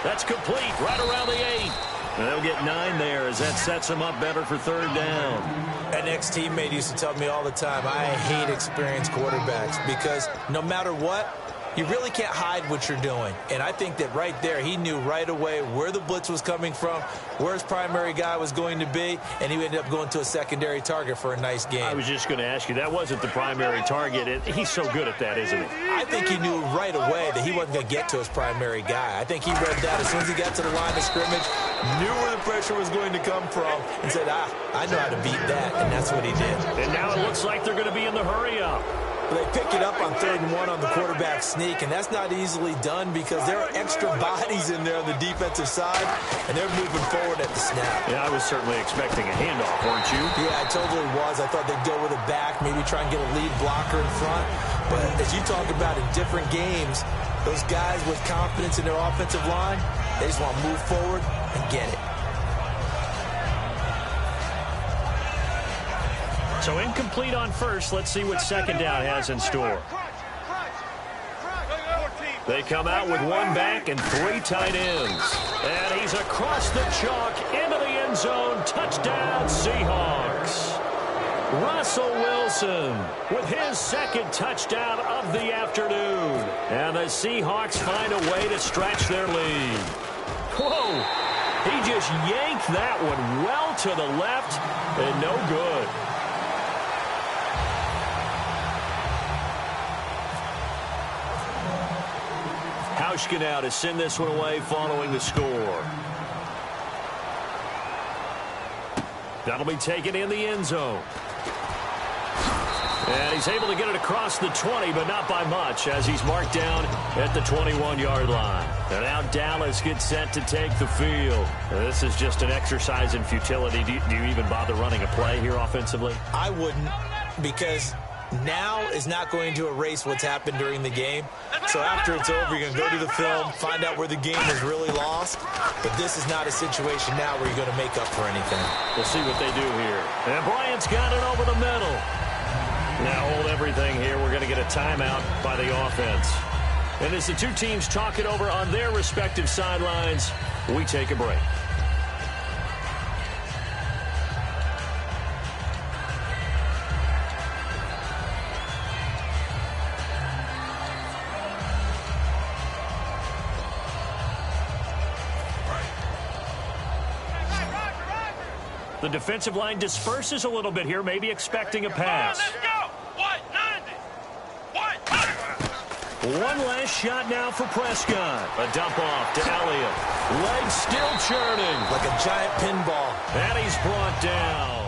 Speaker 2: That's complete right around the 8. And they'll get 9 there as that sets them up better for 3rd down.
Speaker 3: An ex-teammate used to tell me all the time, I hate experienced quarterbacks because no matter what, you really can't hide what you're doing. And I think that right there, he knew right away where the blitz was coming from, where his primary guy was going to be, and he ended up going to a secondary target for a nice game.
Speaker 2: I was just going to ask you, that wasn't the primary target. He's so good at that, isn't he?
Speaker 3: I think he knew right away that he wasn't going to get to his primary guy. I think he read that as soon as he got to the line of scrimmage, knew where the pressure was going to come from, and said, I know how to beat that, and that's what he did.
Speaker 2: And now it looks like they're going to be in the hurry-up.
Speaker 3: They pick it up on 3rd and 1 on the quarterback sneak, and that's not easily done because there are extra bodies in there on the defensive side, and they're moving forward at the snap.
Speaker 2: Yeah, I was certainly expecting a handoff, weren't you?
Speaker 3: Yeah, I totally was. I thought they'd go with a back, maybe try and get a lead blocker in front. But as you talk about in different games, those guys with confidence in their offensive line, they just want to move forward and get it.
Speaker 2: So incomplete on 1st. Let's see what 2nd down has in store. They come out with 1 back and 3 tight ends. And he's across the chalk into the end zone. Touchdown, Seahawks. Russell Wilson with his 2nd touchdown of the afternoon. And the Seahawks find a way to stretch their lead. Whoa! He just yanked that one well to the left and no good. Hauschka now to send this one away following the score. That'll be taken in the end zone. And he's able to get it across the 20, but not by much, as he's marked down at the 21-yard line. And now Dallas gets set to take the field. And this is just an exercise in futility. Do you even bother running a play here offensively?
Speaker 3: I wouldn't, because Now is not going to erase what's happened during the game. So after it's over, you're going to go to the film, find out where the game was really lost. But this is not a situation now where you're going to make up for anything.
Speaker 2: We'll see what they do here. And Bryant's got it over the middle. Now hold everything here. We're going to get a timeout by the offense. And as the two teams talk it over on their respective sidelines, we take a break. The defensive line disperses a little bit here, maybe expecting a pass.
Speaker 4: Let's go. What? 90. What?
Speaker 2: One last shot now for Prescott. A dump off to Elliott. Legs still churning.
Speaker 3: Like a giant pinball.
Speaker 2: And he's brought down.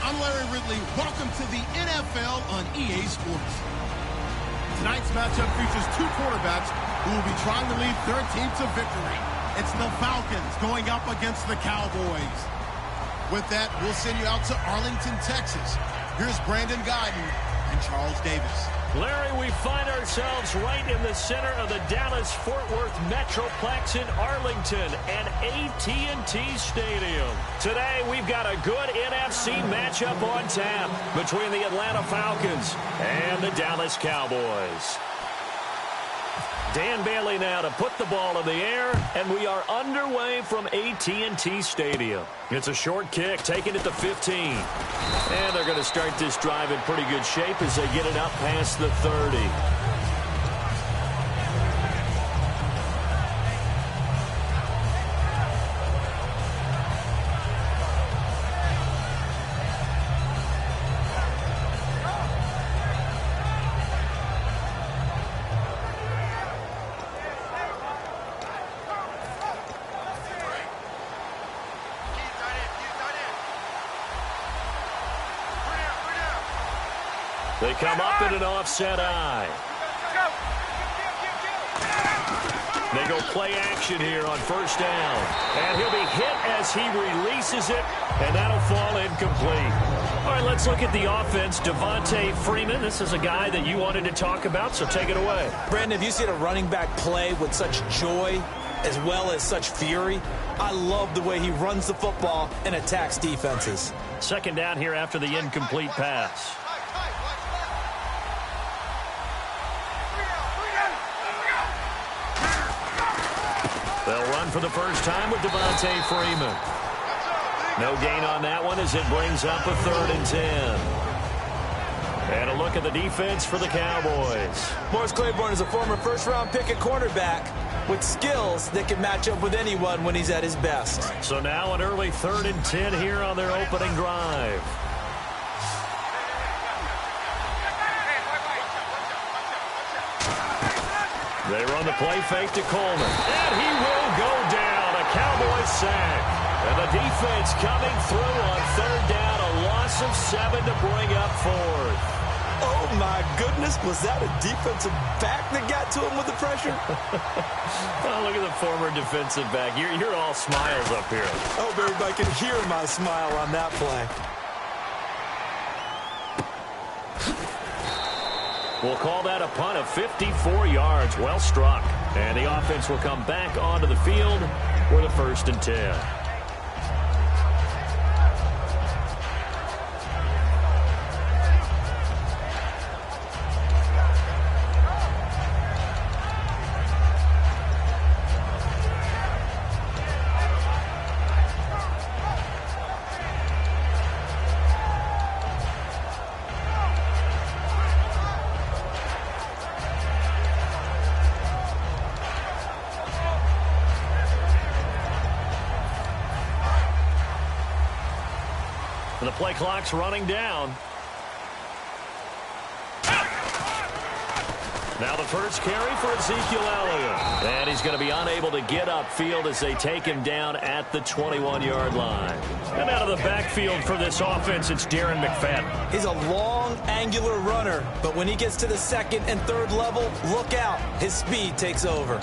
Speaker 1: I'm Larry Ridley. Welcome to the NFL on EA Sports. Tonight's matchup features two quarterbacks who will be trying to lead their team to victory. It's the Falcons going up against the Cowboys. With that, we'll send you out to Arlington, Texas. Here's Brandon Guyton and Charles Davis.
Speaker 2: Larry, we find ourselves right in the center of the Dallas-Fort Worth Metroplex in Arlington and AT&T Stadium. Today, we've got a good NFC matchup on tap between the Atlanta Falcons and the Dallas Cowboys. Dan Bailey now to put the ball in the air, and we are underway from AT&T Stadium. It's a short kick, taking it to 15. And they're going to start this drive in pretty good shape as they get it up past the 30. They come up in an offset eye. They go play action here on first down. And he'll be hit as he releases it, and that'll fall incomplete. All right, let's look at the offense. Devontae Freeman, this is a guy that you wanted to talk about, so take it away.
Speaker 3: Brandon, have you seen a running back play with such joy as well as such fury? I love the way he runs the football and attacks defenses.
Speaker 2: Second down here after the incomplete pass. They'll run for the first time with Devontae Freeman. No gain on that one as it brings up a 3rd and 10. And a look at the defense for the Cowboys.
Speaker 3: Morris Claiborne is a former first-round pick at cornerback with skills that can match up with anyone when he's at his best.
Speaker 2: So now an early 3rd and 10 here on their opening drive. They run the play fake to Coleman. And he will go down. A Cowboys sack. And the defense coming through on 3rd down. A loss of 7 to bring up 4th.
Speaker 3: Oh, my goodness. Was that a defensive back that got to him with the pressure?
Speaker 2: Oh, look at the former defensive back. You're all smiles up here.
Speaker 3: I hope everybody can hear my smile on that play.
Speaker 2: We'll call that a punt of 54 yards. Well struck. And the offense will come back onto the field for the 1st and 10. And the play clock's running down. Now the first carry for Ezekiel Elliott. And he's going to be unable to get upfield as they take him down at the 21-yard line. And out of the backfield for this offense, it's Darren McFadden.
Speaker 3: He's a long, angular runner, but when he gets to the 2nd and 3rd level, look out. His speed takes over.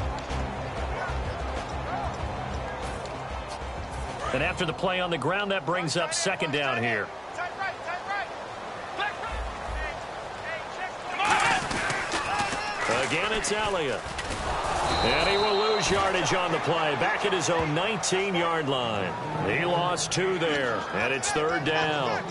Speaker 2: And after the play on the ground, that brings up 2nd down here. Again, it's Elliott. And he will lose yardage on the play. Back at his own 19-yard line. He lost 2 there, and it's 3rd down.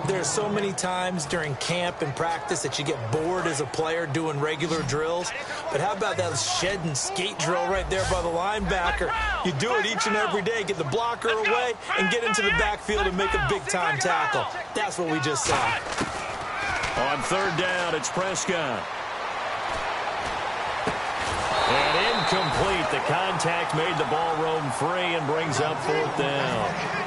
Speaker 3: There's so many times during camp and practice that you get bored as a player doing regular drills. But how about that shed and skate drill right there by the linebacker? You do it each and every day. Get the blocker away and get into the backfield and make a big-time tackle. That's what we just saw.
Speaker 2: On 3rd down, it's Prescott. And incomplete. The contact made the ball roam free and brings up 4th down.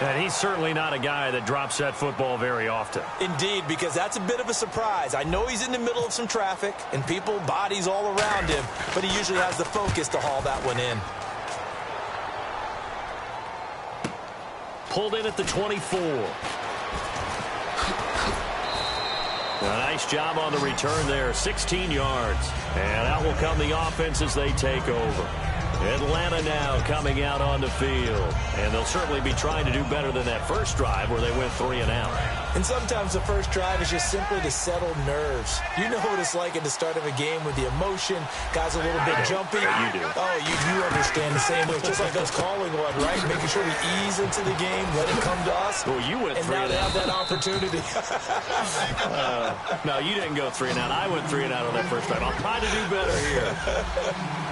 Speaker 2: And he's certainly not a guy that drops that football very often.
Speaker 3: Indeed, because that's a bit of a surprise. I know he's in the middle of some traffic and people, bodies all around him, but he usually has the focus to haul that one in.
Speaker 2: Pulled in at the 24. A nice job on the return there, 16 yards. And out will come the offense as they take over. Atlanta now coming out on the field. And they'll certainly be trying to do better than that first drive where they went 3 and out.
Speaker 3: And sometimes the first drive is just simply to settle nerves. You know what it's like at the start of a game with the emotion. Guys a little bit jumpy.
Speaker 2: Yeah, you do.
Speaker 3: Oh, you understand the same way. It's just like us calling one, right? Making sure we ease into the game, let it come to us.
Speaker 2: Well, you went 3 and out.
Speaker 3: And now they have that opportunity.
Speaker 2: No, you didn't go 3 and out. I went 3 and out on that first drive. I'll try to do better here.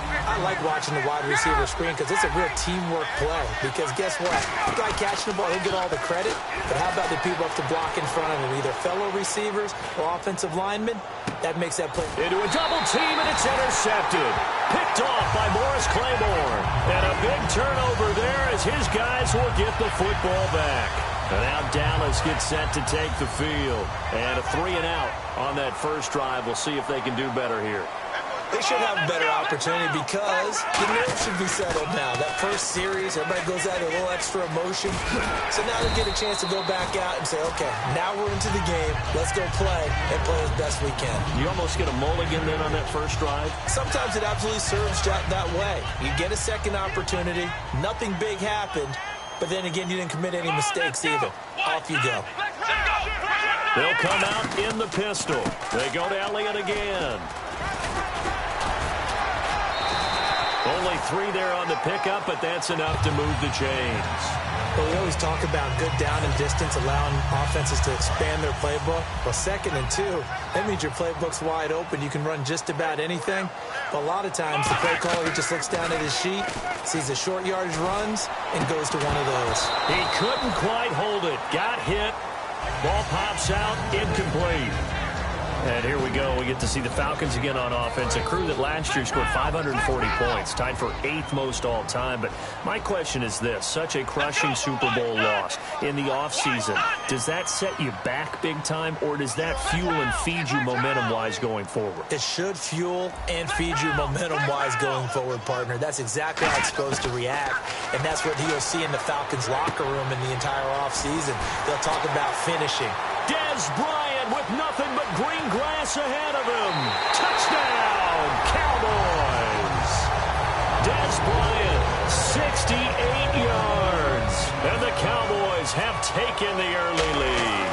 Speaker 3: I like watching the wide receiver screen because it's a real teamwork play. Because guess what? The guy catching the ball, he'll get all the credit. But how about the people up to block in front of him, either fellow receivers or offensive linemen? That makes that play.
Speaker 2: Into a double team, and it's intercepted. Picked off by Morris Claiborne. And a big turnover there as his guys will get the football back. And now Dallas gets set to take the field. And a 3 and out on that first drive. We'll see if they can do better here.
Speaker 3: They should have a better opportunity because the nerves should be settled now. That first series, everybody goes out with a little extra emotion. So now they get a chance to go back out and say, okay, now we're into the game. Let's go play and play as best we can.
Speaker 2: You almost get a mulligan then on that first drive?
Speaker 3: Sometimes it absolutely serves that way. You get a second opportunity. Nothing big happened. But then again, you didn't commit any mistakes either. Off you go.
Speaker 2: They'll come out in the pistol. They go to Elliott again. Only 3 there on the pickup, but that's enough to move the chains.
Speaker 3: Well, we always talk about good down and distance, allowing offenses to expand their playbook. Well, 2nd and 2, that means your playbook's wide open. You can run just about anything. But a lot of times, the play caller, he just looks down at his sheet, sees the short yardage runs, and goes to one of those.
Speaker 2: He couldn't quite hold it. Got hit. Ball pops out, incomplete. And here we go. We get to see the Falcons again on offense, a crew that last year scored 540 points, tied for 8th most all time. But my question is this, such a crushing Super Bowl loss in the offseason, does that set you back big time, or does that fuel and feed you momentum-wise going forward?
Speaker 3: It should fuel and feed you momentum-wise going forward, partner. That's exactly how it's supposed to react, and that's what you'll see in the Falcons locker room in the entire offseason. They'll talk about finishing.
Speaker 2: Dez Bryant with nothing but green grass ahead of him. Touchdown, Cowboys. Dez Bryant, 68 yards. And the Cowboys have taken the early lead.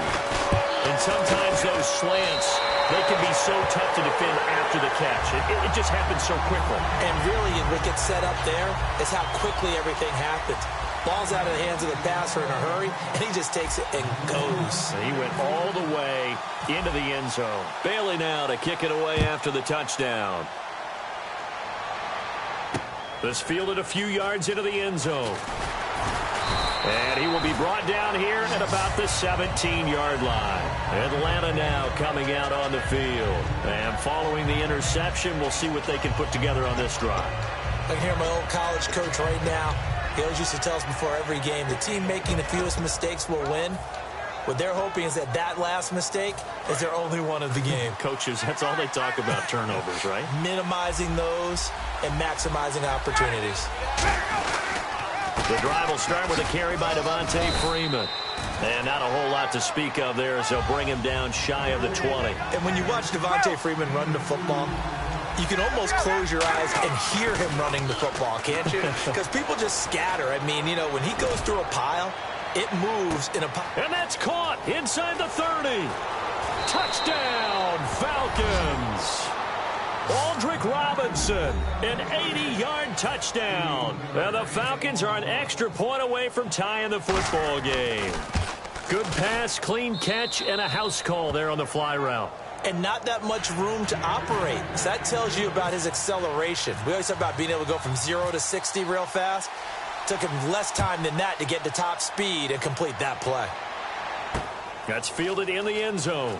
Speaker 2: And sometimes those slants, they can be so tough to defend after the catch. It just happens so quickly.
Speaker 3: And really, what gets set up there is how quickly everything happens. Ball's out of the hands of the passer in a hurry, and he just takes it and goes.
Speaker 2: He went all the way into the end zone. Bailey now to kick it away after the touchdown. This fielded a few yards into the end zone. And he will be brought down here at about the 17-yard line. Atlanta now coming out on the field. And following the interception, we'll see what they can put together on this drive.
Speaker 3: I can hear my old college coach right now. He always used to tell us before every game, the team making the fewest mistakes will win. What they're hoping is that that last mistake is their only one of the game.
Speaker 2: Coaches, that's all they talk about, turnovers, right?
Speaker 3: Minimizing those and maximizing opportunities.
Speaker 2: The drive will start with a carry by Devontae Freeman. And not a whole lot to speak of there, so bring him down shy of the 20.
Speaker 3: And when you watch Devontae Freeman run the football, you can almost close your eyes and hear him running the football, can't you? Because people just scatter. I mean, you know, when he goes through a pile, it moves in a pile.
Speaker 2: And that's caught inside the 30. Touchdown, Falcons. Aldrick Robinson, an 80-yard touchdown. And the Falcons are an extra point away from tying the football game. Good pass, clean catch, and a house call there on the fly route.
Speaker 3: And not that much room to operate. So that tells you about his acceleration. We always talk about being able to go from 0 to 60 real fast. Took him less time than that to get to top speed and complete that play.
Speaker 2: That's fielded in the end zone.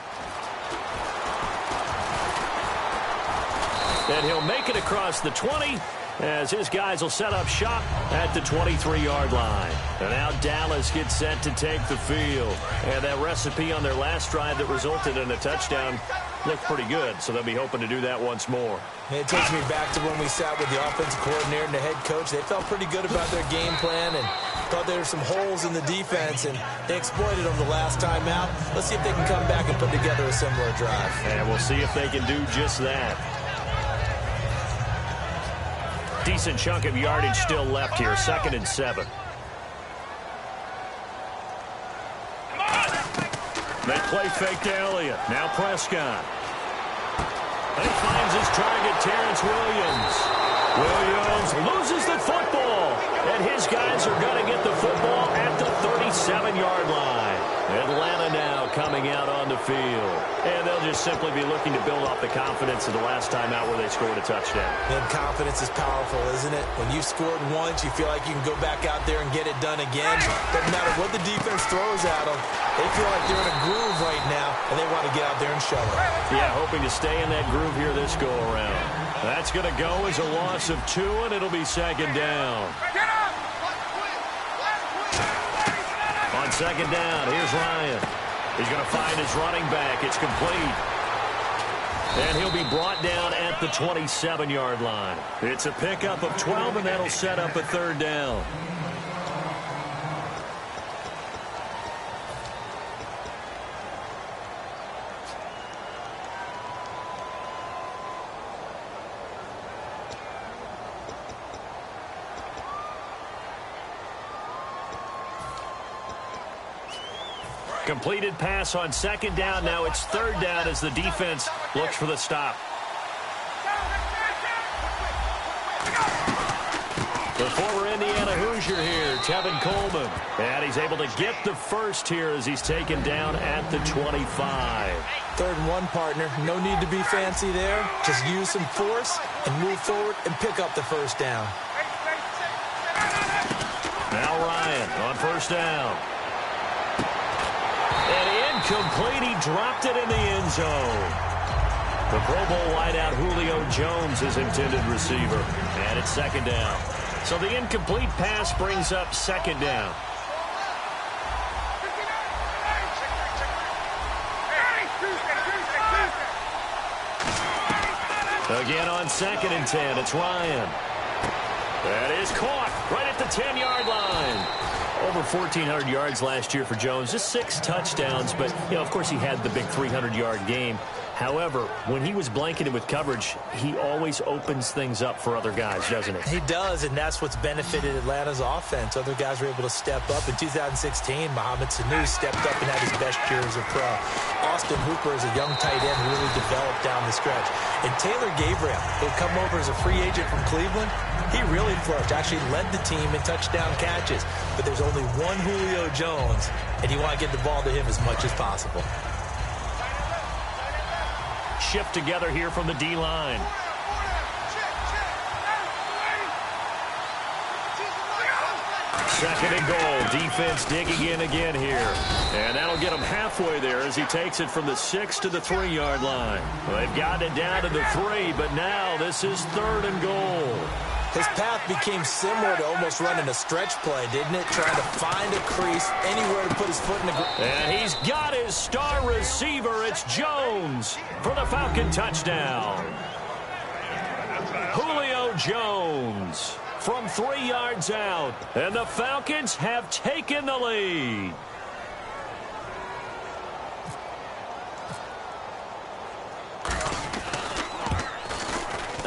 Speaker 2: And he'll make it across the 20 as his guys will set up shop at the 23-yard line. And now Dallas gets set to take the field. And that recipe on their last drive that resulted in a touchdown looked pretty good, so they'll be hoping to do that once more.
Speaker 3: It takes me back to when we sat with the offensive coordinator and the head coach. They felt pretty good about their game plan and thought there were some holes in the defense, and they exploited them the last time out. Let's see if they can come back and put together a similar drive.
Speaker 2: And we'll see if they can do just that. Decent chunk of yardage still left here, 2nd and 7. They play fake to Elliott. Now Prescott. And he finds his target, Terrence Williams. Williams loses the football. And his guys are going to get the football at the 37-yard line. Atlanta now coming out on the field. And they'll just simply be looking to build off the confidence of the last time out where they scored a touchdown.
Speaker 3: And confidence is powerful, isn't it? When you've scored once, you feel like you can go back out there and get it done again. Doesn't matter what the defense throws at them. They feel like they're in a groove right now, and they want to get out there and show it.
Speaker 2: Yeah, hoping to stay in that groove here this go-around. That's going to go as a loss of 2, and it'll be 2nd down. On 2nd down, here's Ryan. He's going to find his running back. It's complete. And he'll be brought down at the 27-yard line. It's a pickup of 12, and that'll set up a 3rd down. Completed pass on 2nd down. Now it's 3rd down as the defense looks for the stop. The former Indiana Hoosier here, Tevin Coleman. And he's able to get the first here as he's taken down at the 25.
Speaker 3: 3rd and 1, partner. No need to be fancy there. Just use some force and move forward and pick up the 1st down.
Speaker 2: Now Ryan on 1st down. And incomplete. He dropped it in the end zone. The Pro Bowl wideout Julio Jones is intended receiver. And it's second down. So the incomplete pass brings up second down. Again on 2nd and 10, it's Ryan. That is caught right at the 10-yard line. Over 1,400 yards last year for Jones, just 6 touchdowns, but, of course he had the big 300-yard game. However, when he was blanketed with coverage, he always opens things up for other guys, doesn't he?
Speaker 3: He does, and that's what's benefited Atlanta's offense. Other guys were able to step up. In 2016, Mohamed Sanu stepped up and had his best year as a pro. Austin Hooper, as a young tight end, really developed down the stretch. And Taylor Gabriel, who had come over as a free agent from Cleveland, he really flourished. Actually led the team in touchdown catches. But there's only one Julio Jones, and you want to get the ball to him as much as possible.
Speaker 2: Shift together here from the D-line. Second and goal. Defense digging in again here. And that'll get him halfway there as he takes it from the 6 to the 3-yard line. Well, they've gotten it down to the 3, but now this is 3rd and goal.
Speaker 3: His path became similar to almost running a stretch play, didn't it? Trying to find a crease, anywhere to put his foot in the ground.
Speaker 2: And he's got his star receiver. It's Jones for the Falcon touchdown. Julio Jones from 3 yards out. And the Falcons have taken the lead.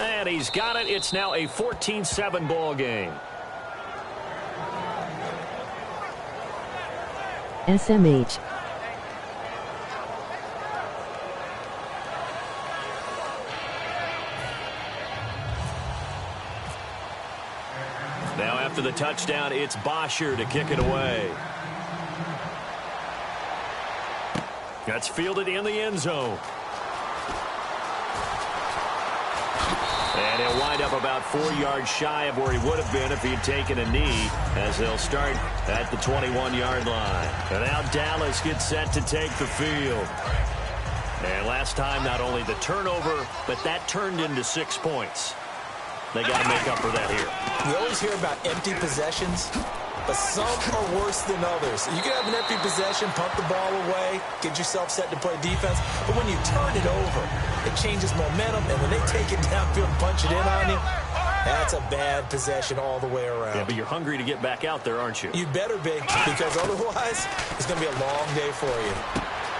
Speaker 2: And he's got it. It's now a 14-7 ball game.
Speaker 5: SMH.
Speaker 2: Now after the touchdown, it's Bosher to kick it away. That's fielded in the end zone. And he'll wind up about 4 yards shy of where he would have been if he had taken a knee, as they'll start at the 21-yard line. And now Dallas gets set to take the field. And last time, not only the turnover, but that turned into 6 points. They got to make up for that here.
Speaker 3: You always hear about empty possessions, but some are worse than others. You can have an empty possession, pump the ball away, get yourself set to play defense, but when you turn it over, it changes momentum, and when they take it downfield and punch it in on you, that's a bad possession all the way around.
Speaker 2: Yeah, but you're hungry to get back out there, aren't you?
Speaker 3: You better be, because otherwise, it's going to be a long day for you.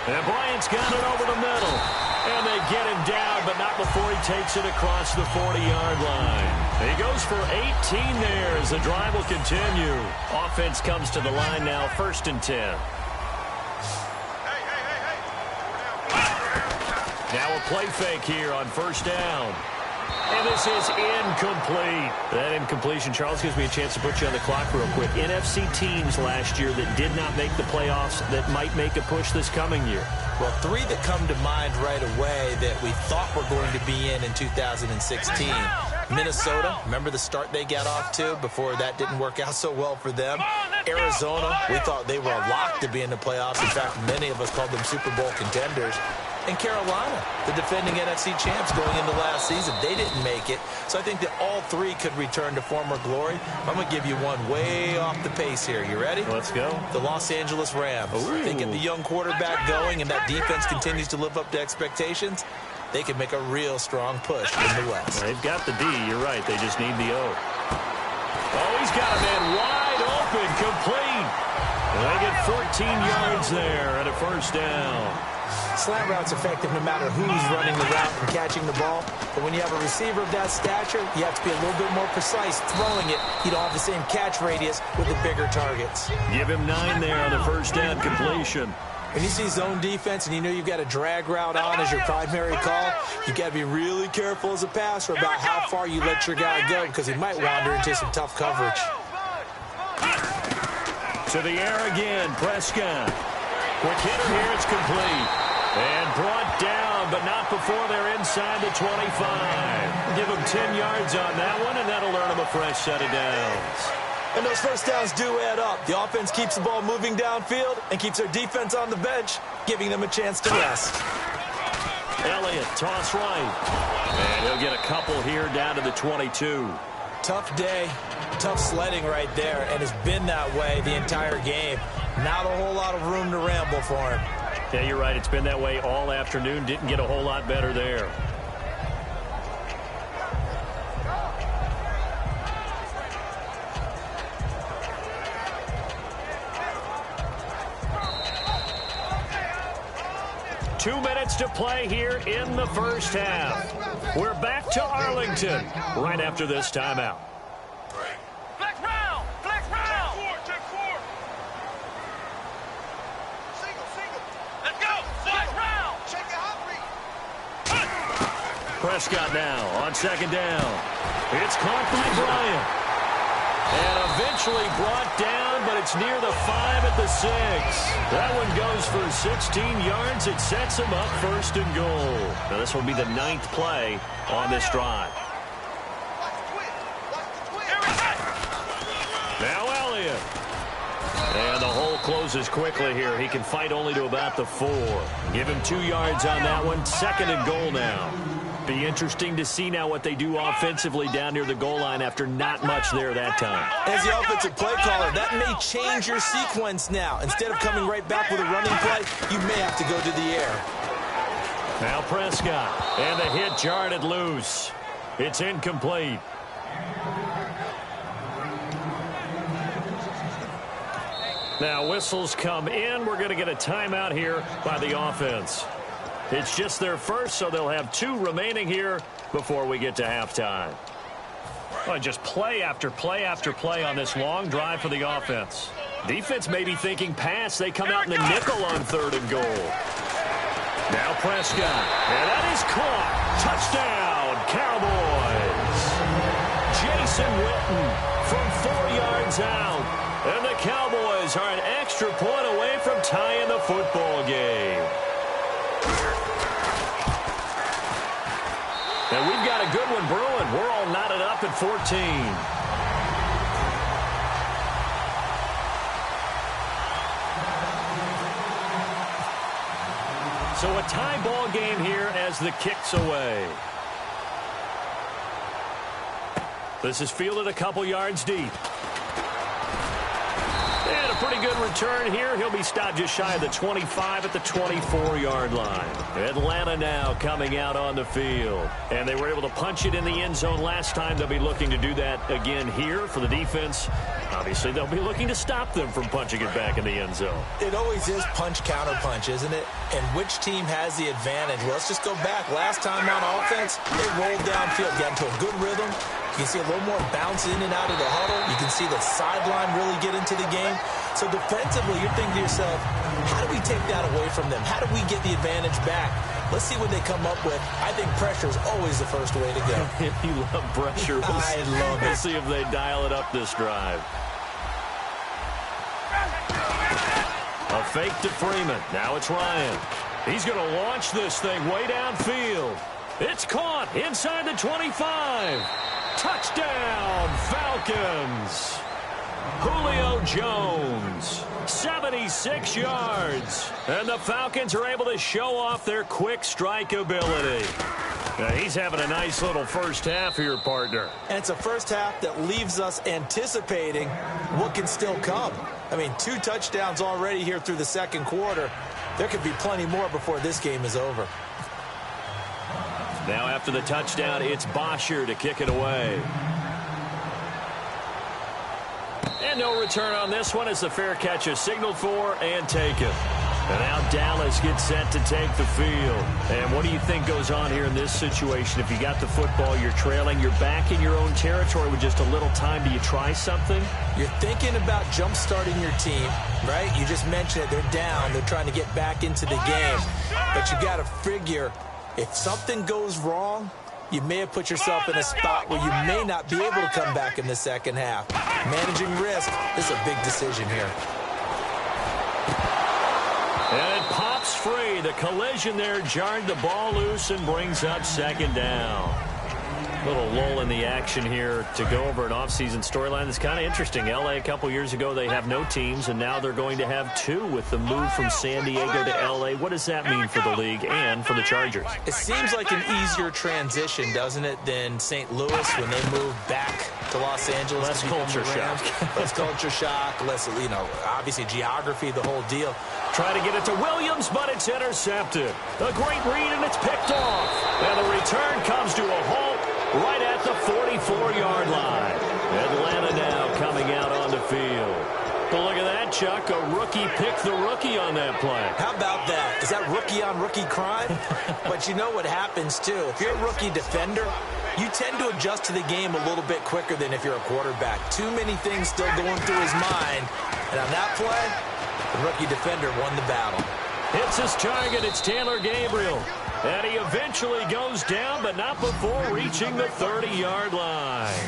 Speaker 2: And Bryant's got it over the middle. And they get him down, but not before he takes it across the 40-yard line. He goes for 18 there as the drive will continue. Offense comes to the line now, 1st and 10. Now a play fake here on 1st down. And this is incomplete. That incompletion, Charles, gives me a chance to put you on the clock real quick. NFC teams last year that did not make the playoffs that might make a push this coming year.
Speaker 3: Well, 3 that come to mind right away that we thought were going to be in 2016. Minnesota, remember the start they got off to before that didn't work out so well for them. Arizona, we thought they were a lock to be in the playoffs. In fact, many of us called them Super Bowl contenders. And Carolina, the defending NFC champs going into last season, they didn't make it. So I think that all 3 could return to former glory. I'm going to give you one way off the pace here. You ready?
Speaker 2: Let's go.
Speaker 3: The Los Angeles Rams.
Speaker 2: Ooh.
Speaker 3: They get the young quarterback going, and that defense continues to live up to expectations. They can make a real strong push in the West.
Speaker 2: They've got the D. You're right. They just need the O. Oh, he's got a man wide open, complete. And they get 14 yards there and a 1st down.
Speaker 3: Slant route's effective no matter who's running the route and catching the ball. But when you have a receiver of that stature, you have to be a little bit more precise throwing it. You don't have the same catch radius with the bigger targets.
Speaker 2: Give him 9 there on the 1st down completion.
Speaker 3: When you see zone defense and you know you've got a drag route on as your primary call, you've got to be really careful as a passer about how far you let your guy go because he might wander into some tough coverage.
Speaker 2: To the air again, Prescott. Quick hitter here, it's complete. And brought down, but not before they're inside the 25. Give them 10 yards on that one, and that'll earn them a fresh set of downs.
Speaker 3: And those first downs do add up. The offense keeps the ball moving downfield and keeps their defense on the bench, giving them a chance to rest.
Speaker 2: Elliott, toss right. And he'll get a couple here down to the 22.
Speaker 3: Tough day, tough sledding right there, and it's been that way the entire game. Not a whole lot of room to ramble for him.
Speaker 2: Yeah, you're right. It's been that way all afternoon. Didn't get a whole lot better there. Two minutes to play here in the first half. We're back to Arlington right after this timeout.
Speaker 4: Flex round! Flex round! Check four. Single. Let's go! Flex round! Check your hot read.
Speaker 2: Prescott now on second down. It's caught by Bryant. And eventually brought down, but it's near the 5 at the 6. That one goes for 16 yards. It sets him up first and goal. Now this will be the 9th play on this drive. Now Elliott. And the hole closes quickly here. He can fight only to about the 4. Give him 2 yards on that one. Second and goal now. Be interesting to see now what they do offensively down near the goal line after not much there that time.
Speaker 3: As the offensive play caller, that may change your sequence now. Instead of coming right back with a running play, you may have to go to the air.
Speaker 2: Now Prescott, and the hit jarred it loose. It's incomplete. Now whistles come in. We're going to get a timeout here by the offense. It's just their first, so they'll have 2 remaining here before we get to halftime. Well, just play after play after play on this long drive for the offense. Defense may be thinking pass. They come out in the nickel on 3rd and goal. Now Prescott, and that is caught. Touchdown, Cowboys. Jason Witten from 4 yards out. And the Cowboys are an extra point away from tying the football game. And we've got a good one brewing. We're all knotted up at 14. So a tie ball game here as the kick's away. This is fielded a couple yards deep. And a pretty good return here. He'll be stopped just shy of the 25 at the 24-yard line. Atlanta now coming out on the field. And they were able to punch it in the end zone last time. They'll be looking to do that again here for the defense. Obviously, they'll be looking to stop them from punching it back in the end zone.
Speaker 3: It always is punch-counter-punch, isn't it? And which team has the advantage? Well, let's just go back. Last time on offense, they rolled downfield, got into a good rhythm. You can see a little more bounce in and out of the huddle. You can see the sideline really get into the game. So defensively, you're thinking to yourself, how do we take that away from them? How do we get the advantage back? Let's see what they come up with. I think pressure is always the first way to go.
Speaker 2: You love pressure.
Speaker 3: I love it.
Speaker 2: We'll see if they dial it up this drive. A fake to Freeman. Now it's Ryan. He's going to launch this thing way downfield. It's caught inside the 25. Touchdown, Falcons. Julio Jones, 76 yards. And the Falcons are able to show off their quick strike ability. Now, he's having a nice little first half here, partner.
Speaker 3: And it's a first half that leaves us anticipating what can still come. I mean, 2 touchdowns already here through the second quarter. There could be plenty more before this game is over.
Speaker 2: Now after the touchdown, it's Bosher to kick it away. And no return on this one as the fair catch is signaled for and taken. And now Dallas gets set to take the field. And what do you think goes on here in this situation? If you got the football, you're trailing, you're back in your own territory with just a little time. Do you try something?
Speaker 3: You're thinking about jump-starting your team, right? You just mentioned it. They're down. They're trying to get back into the game. But you got to figure, if something goes wrong, you may have put yourself in a spot where you may not be able to come back in the second half. Managing risk is a big decision here.
Speaker 2: And it pops free. The collision there jarred the ball loose and brings up second down. Little lull in the action here to go over an offseason storyline that's kind of interesting. L.A. a couple years ago, they have no teams, and now they're going to have two with the move from San Diego to L.A. What does that mean for the league and for the Chargers?
Speaker 3: It seems like an easier transition, doesn't it, than St. Louis when they moved back to Los Angeles.
Speaker 2: Less culture shock.
Speaker 3: Less culture shock, less, obviously geography, the whole deal.
Speaker 2: Try to get it to Williams, but it's intercepted. A great read, and it's picked off. And the return comes to a halt right at the 44-yard line. Atlanta now coming out on the field. But look at that, Chuck. A rookie picked the rookie on that play.
Speaker 3: How about that? Is that rookie-on-rookie crime? But you know what happens, too. If you're a rookie defender, you tend to adjust to the game a little bit quicker than if you're a quarterback. Too many things still going through his mind. And on that play, the rookie defender won the battle.
Speaker 2: Hits his target. It's Taylor Gabriel. And he eventually goes down, but not before reaching the 30-yard line.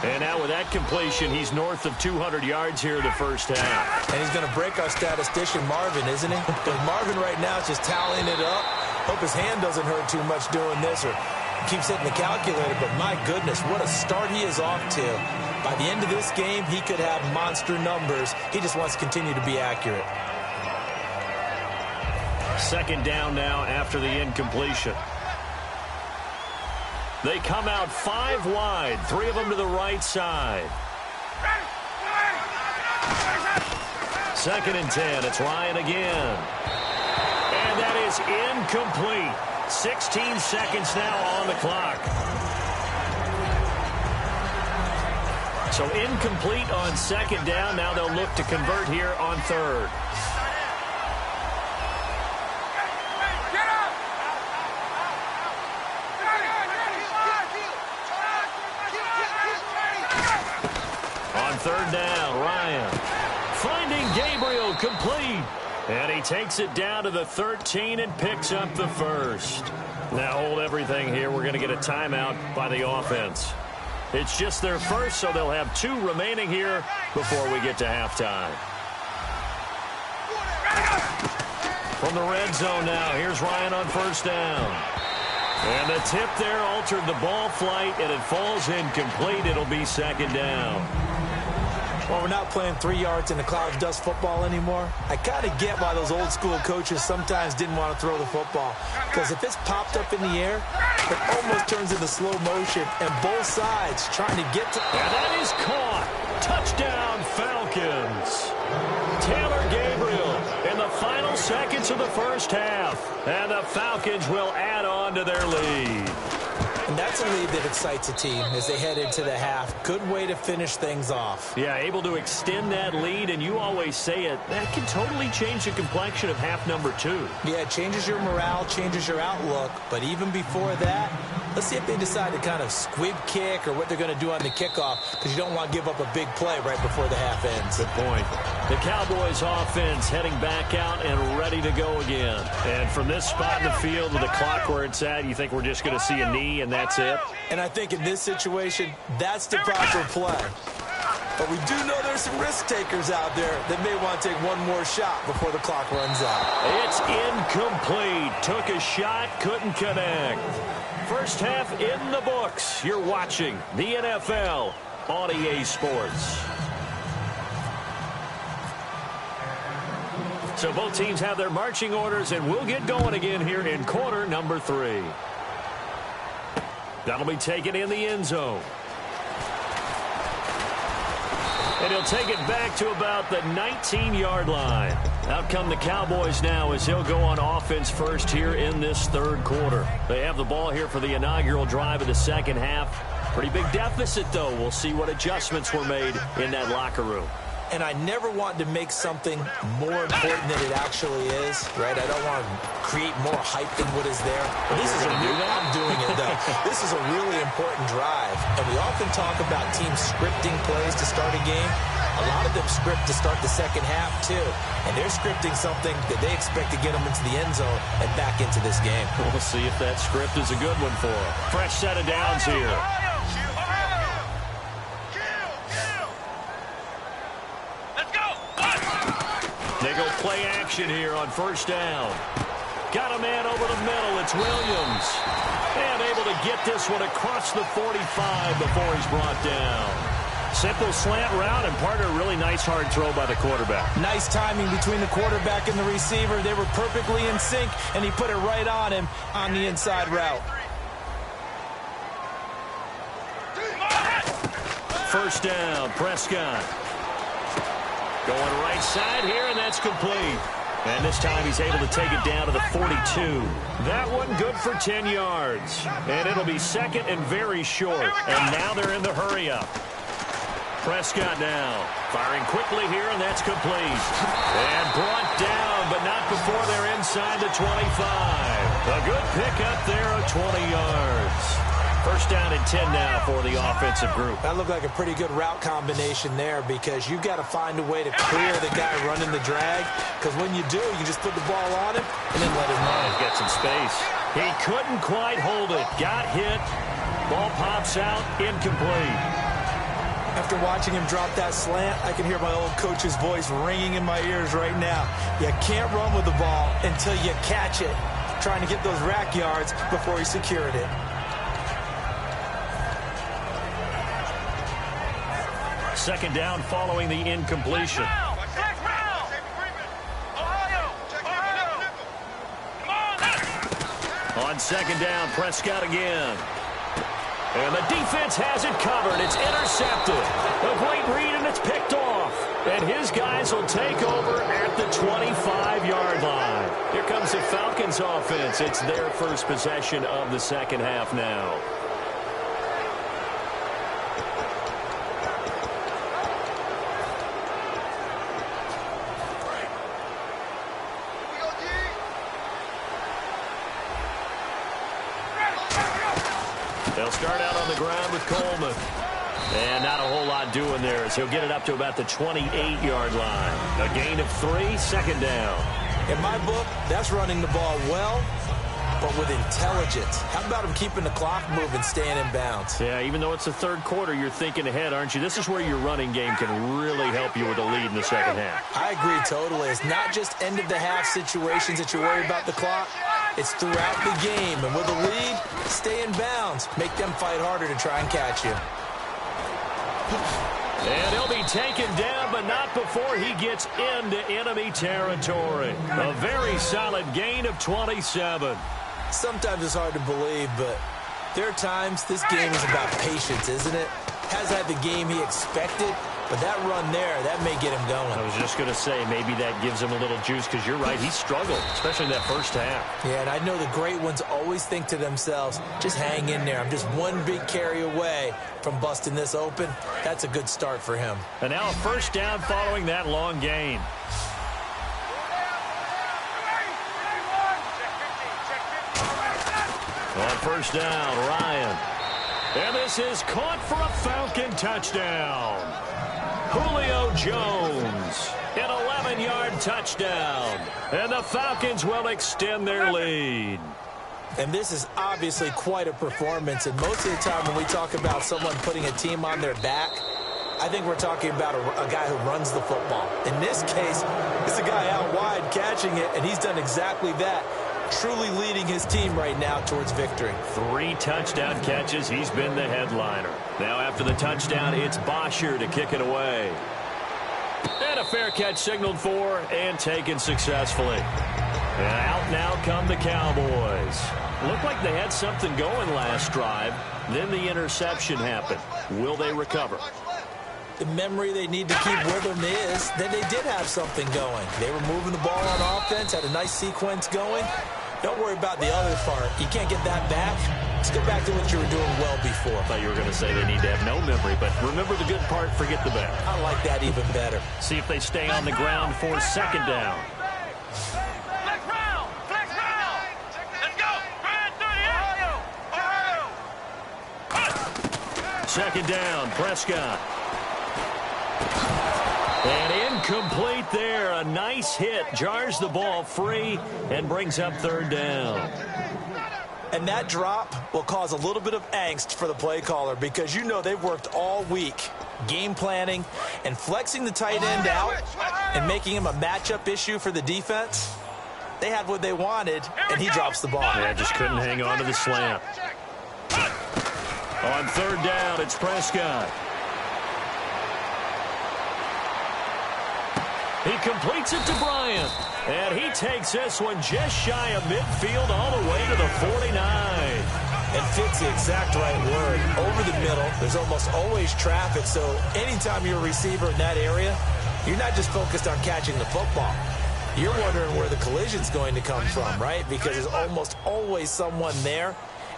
Speaker 2: And now with that completion, he's north of 200 yards here in the first half.
Speaker 3: And he's going to break our statistician, Marvin, isn't he? Because Marvin right now is just tallying it up. Hope his hand doesn't hurt too much doing this or keeps hitting the calculator. But my goodness, what a start he is off to. By the end of this game, he could have monster numbers. He just wants to continue to be accurate.
Speaker 2: Second down now after the incompletion. They come out 5 wide, 3 of them to the right side. Second and 10. It's Ryan again. And that is incomplete. 16 seconds now on the clock. So incomplete on second down. Now they'll look to convert here on third. On third down, Ryan finding Gabriel complete. And he takes it down to the 13 and picks up the first. Now hold everything here. We're going to get a timeout by the offense. It's just their first, so they'll have 2 remaining here before we get to halftime. From the red zone now, here's Ryan on first down. And the tip there altered the ball flight, and it falls incomplete. It'll be second down.
Speaker 3: Well, we're not playing 3 yards in the cloud of dust football anymore. I kind of get why those old school coaches sometimes didn't want to throw the football. Because if it's popped up in the air, it almost turns into slow motion. And both sides trying to get to...
Speaker 2: And that is caught. Touchdown, Falcons. Taylor Gabriel in the final seconds of the first half. And the Falcons will add on to their lead.
Speaker 3: And that's a lead that excites a team as they head into the half. Good way to finish things off.
Speaker 2: Yeah, able to extend that lead, and you always say it, that can totally change the complexion of half number 2.
Speaker 3: Yeah, it changes your morale, changes your outlook. But even before that, let's see if they decide to kind of squib kick or what they're going to do on the kickoff, because you don't want to give up a big play right before the half ends.
Speaker 2: Good point. The Cowboys offense heading back out and ready to go again. And from this spot in the field with the clock where it's at, you think we're just going to see a knee and that's it?
Speaker 3: And I think in this situation, that's the proper play. But we do know there's some risk takers out there that may want to take one more shot before the clock runs out.
Speaker 2: It's incomplete. Took a shot, couldn't connect. First half in the books. You're watching the NFL on EA Sports. So both teams have their marching orders, and we'll get going again here in quarter number 3. That'll be taken in the end zone. And he'll take it back to about the 19-yard line. Out come the Cowboys now as he'll go on offense first here in this third quarter. They have the ball here for the inaugural drive of the second half. Pretty big deficit, though. We'll see what adjustments were made in that locker room.
Speaker 3: And I never want to make something more important than it actually is, right? I don't want to create more hype than what is there. But this is I'm doing it, though. This is a really important drive. And we often talk about teams scripting plays to start a game. A lot of them script to start the second half, too. And they're scripting something that they expect to get them into the end zone and back into this game.
Speaker 2: We'll see if that script is a good one for them. Fresh set of downs here. They go play action here on first down. Got a man over the middle. It's Williams. And able to get this one across the 45 before he's brought down. Simple slant route, and partner, really nice hard throw by the quarterback.
Speaker 3: Nice timing between the quarterback and the receiver. They were perfectly in sync, and he put it right on him on the inside route.
Speaker 2: First down, Prescott. Going right side here, and that's complete. And this time he's able to take it down to the 42. That one good for 10 yards. And it'll be second and very short. And now they're in the hurry-up. Prescott now, firing quickly here, and that's complete. And brought down, but not before they're inside the 25. A good pickup there of 20 yards. First down and 10 now for the offensive group.
Speaker 3: That looked like a pretty good route combination there, because you've got to find a way to clear the guy running the drag, because when you do, you just put the ball on him and then let him run.
Speaker 2: He's got some space. He couldn't quite hold it. Got hit. Ball pops out. Incomplete.
Speaker 3: After watching him drop that slant, I can hear my old coach's voice ringing in my ears right now. You can't run with the ball until you catch it. Trying to get those rack yards before he secured it.
Speaker 2: Second down following the incompletion. On second down, Prescott again. And the defense has it covered. It's intercepted. A great read, and it's picked off. And his guys will take over at the 25-yard line. Here comes the Falcons offense. It's their first possession of the second half now. They'll start out on the ground with Coleman. And not a whole lot doing there as he'll get it up to about the 28-yard line. A gain of 3, second down.
Speaker 3: In my book, that's running the ball well, but with intelligence. How about him keeping the clock moving, staying in bounds?
Speaker 2: Yeah, even though it's the third quarter, you're thinking ahead, aren't you? This is where your running game can really help you with a lead in the second half.
Speaker 3: I agree totally. It's not just end-of-the-half situations that you worry about the clock. It's throughout the game. And with a lead, stay in bounds. Make them fight harder to try and catch you.
Speaker 2: And he'll be taken down, but not before he gets into enemy territory. A very solid gain of 27.
Speaker 3: Sometimes it's hard to believe, but there are times this game is about patience, isn't it? Has had the game he expected, but that run there, that may get him going.
Speaker 2: I was just going to say, maybe that gives him a little juice, because you're right, he struggled, especially in that first half.
Speaker 3: Yeah, and I know the great ones always think to themselves, just hang in there. I'm just one big carry away from busting this open. That's a good start for him.
Speaker 2: And now a first down following that long gain. On first down, Ryan. And this is caught for a Falcon touchdown. Julio Jones, an 11-yard touchdown. And the Falcons will extend their lead.
Speaker 3: And this is obviously quite a performance. And most of the time when we talk about someone putting a team on their back, I think we're talking about a guy who runs the football. In this case, it's a guy out wide catching it, and he's done exactly that. Truly leading his team right now towards victory. 3
Speaker 2: touchdown catches. He's been the headliner. Now after the touchdown, it's Bosher to kick it away. And a fair catch signaled for and taken successfully. And out now come the Cowboys. Looked like they had something going last drive. Then the interception happened. Will they recover?
Speaker 3: The memory they need to keep with them is that they did have something going. They were moving the ball on offense, had a nice sequence going. Don't worry about the other part. You can't get that back. Let's go back to what you were doing well before.
Speaker 2: I thought you were going to say they need to have no memory, but remember the good part, forget the bad.
Speaker 3: I like that even better.
Speaker 2: See if they stay on the ground for second down.
Speaker 4: Flex round! Flex round! Let's go! Ohio!
Speaker 2: Second down, Prescott. And incomplete there. A nice hit. Jars the ball free and brings up third down.
Speaker 3: And that drop will cause a little bit of angst for the play caller, because you know they've worked all week game planning and flexing the tight end out and making him a matchup issue for the defense. They had what they wanted, and he drops the ball.
Speaker 2: Yeah, just couldn't hang on to the slant. On third down, it's Prescott. He completes it to Bryant. And he takes this one just shy of midfield all the way to the 49.
Speaker 3: And fits the exact right word. Over the middle, there's almost always traffic, so anytime you're a receiver in that area, you're not just focused on catching the football. You're wondering where the collision's going to come from, right? Because there's almost always someone there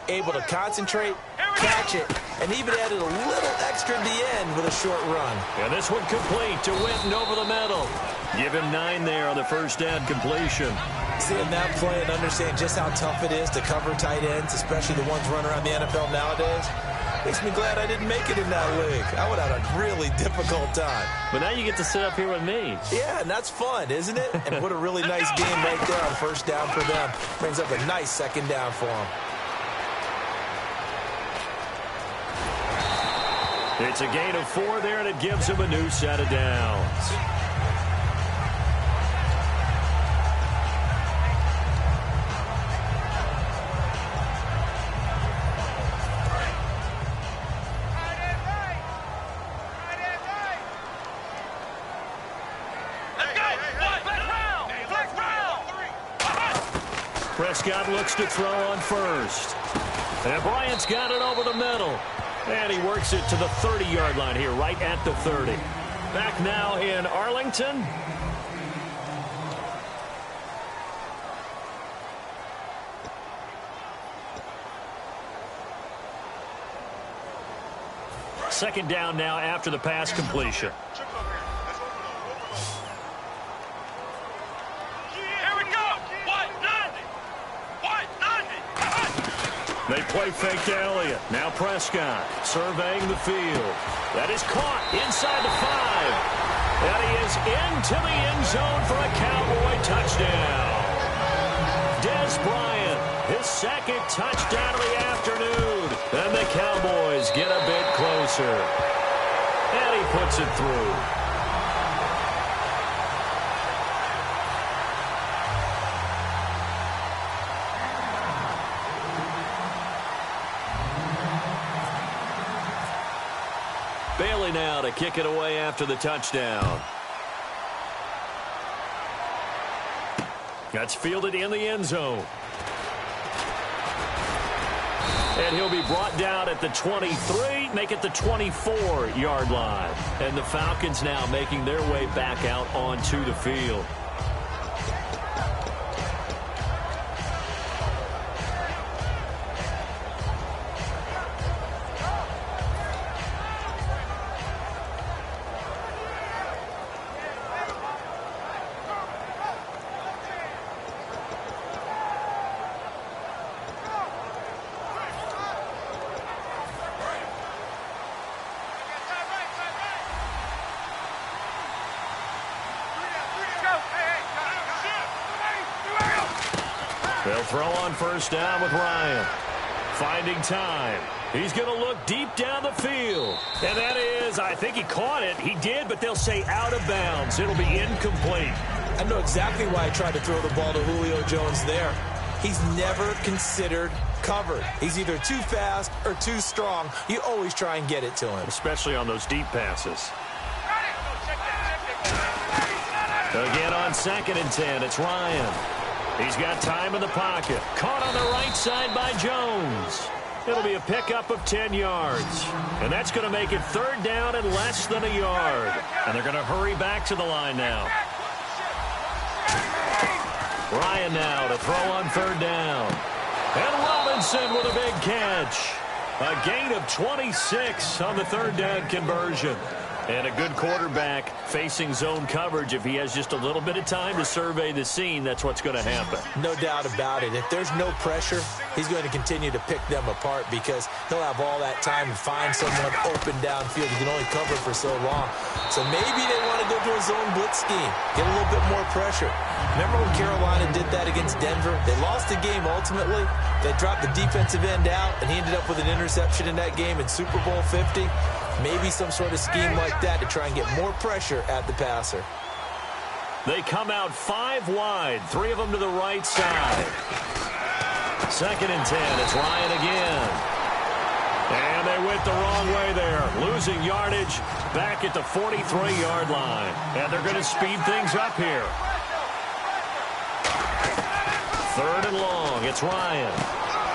Speaker 3: able to concentrate, catch it, and even added a little extra at the end with a short run.
Speaker 2: And this one complete to Witten over the middle. Give him 9 there on the first down completion.
Speaker 3: Seeing that play and understand just how tough it is to cover tight ends, especially the ones running around the NFL nowadays, makes me glad I didn't make it in that league. I would have had a really difficult time.
Speaker 2: But now you get to sit up here with me.
Speaker 3: Yeah, and that's fun, isn't it? And what a really nice game right there on first down for them. Brings up a nice second down for them.
Speaker 2: It's a gain of 4 there, and it gives him a new set of downs. Prescott looks to throw on first. And Bryant's got it over the middle. And he works it to the 30-yard line here, right at the 30. Back now in Arlington. Second down now after the pass completion. They play fake to Elliott. Now Prescott surveying the field. That is caught inside the 5. And he is into the end zone for a Cowboy touchdown. Dez Bryant, his second touchdown of the afternoon. And the Cowboys get a bit closer. And he puts it through. Bailey now to kick it away after the touchdown. That's fielded in the end zone. And he'll be brought down at the 23, make it the 24-yard line. And the Falcons now making their way back out onto the field. They'll throw on first down with Ryan. Finding time. He's going to look deep down the field. And that is, I think he caught it. He did, but they'll say out of bounds. It'll be incomplete.
Speaker 3: I know exactly why I tried to throw the ball to Julio Jones there. He's never considered covered. He's either too fast or too strong. You always try and get it to him.
Speaker 2: Especially on those deep passes. Again on 2nd and 10, it's Ryan. He's got time in the pocket. Caught on the right side by Jones. It'll be a pickup of 10 yards. And that's going to make it 3rd down and less than a yard. And they're going to hurry back to the line now. Ryan now to throw on 3rd down. And Robinson with a big catch. A gain of 26 on the 3rd down conversion. And a good quarterback facing zone coverage. If he has just a little bit of time to survey the scene, that's what's going to happen.
Speaker 3: No doubt about it. If there's no pressure, he's going to continue to pick them apart because he'll have all that time to find someone open downfield. He can only cover for so long. So maybe they want to go to a zone blitz scheme, get a little bit more pressure. Remember when Carolina did that against Denver? They lost the game ultimately. They dropped the defensive end out, and he ended up with an interception in that game in Super Bowl 50. Maybe some sort of scheme like that to try and get more pressure at the passer.
Speaker 2: They come out 5 wide, 3 of them to the right side. 2nd and 10. It's Ryan again. And they went the wrong way there, losing yardage back at the 43-yard line. And they're going to speed things up here. 3rd and long. It's Ryan.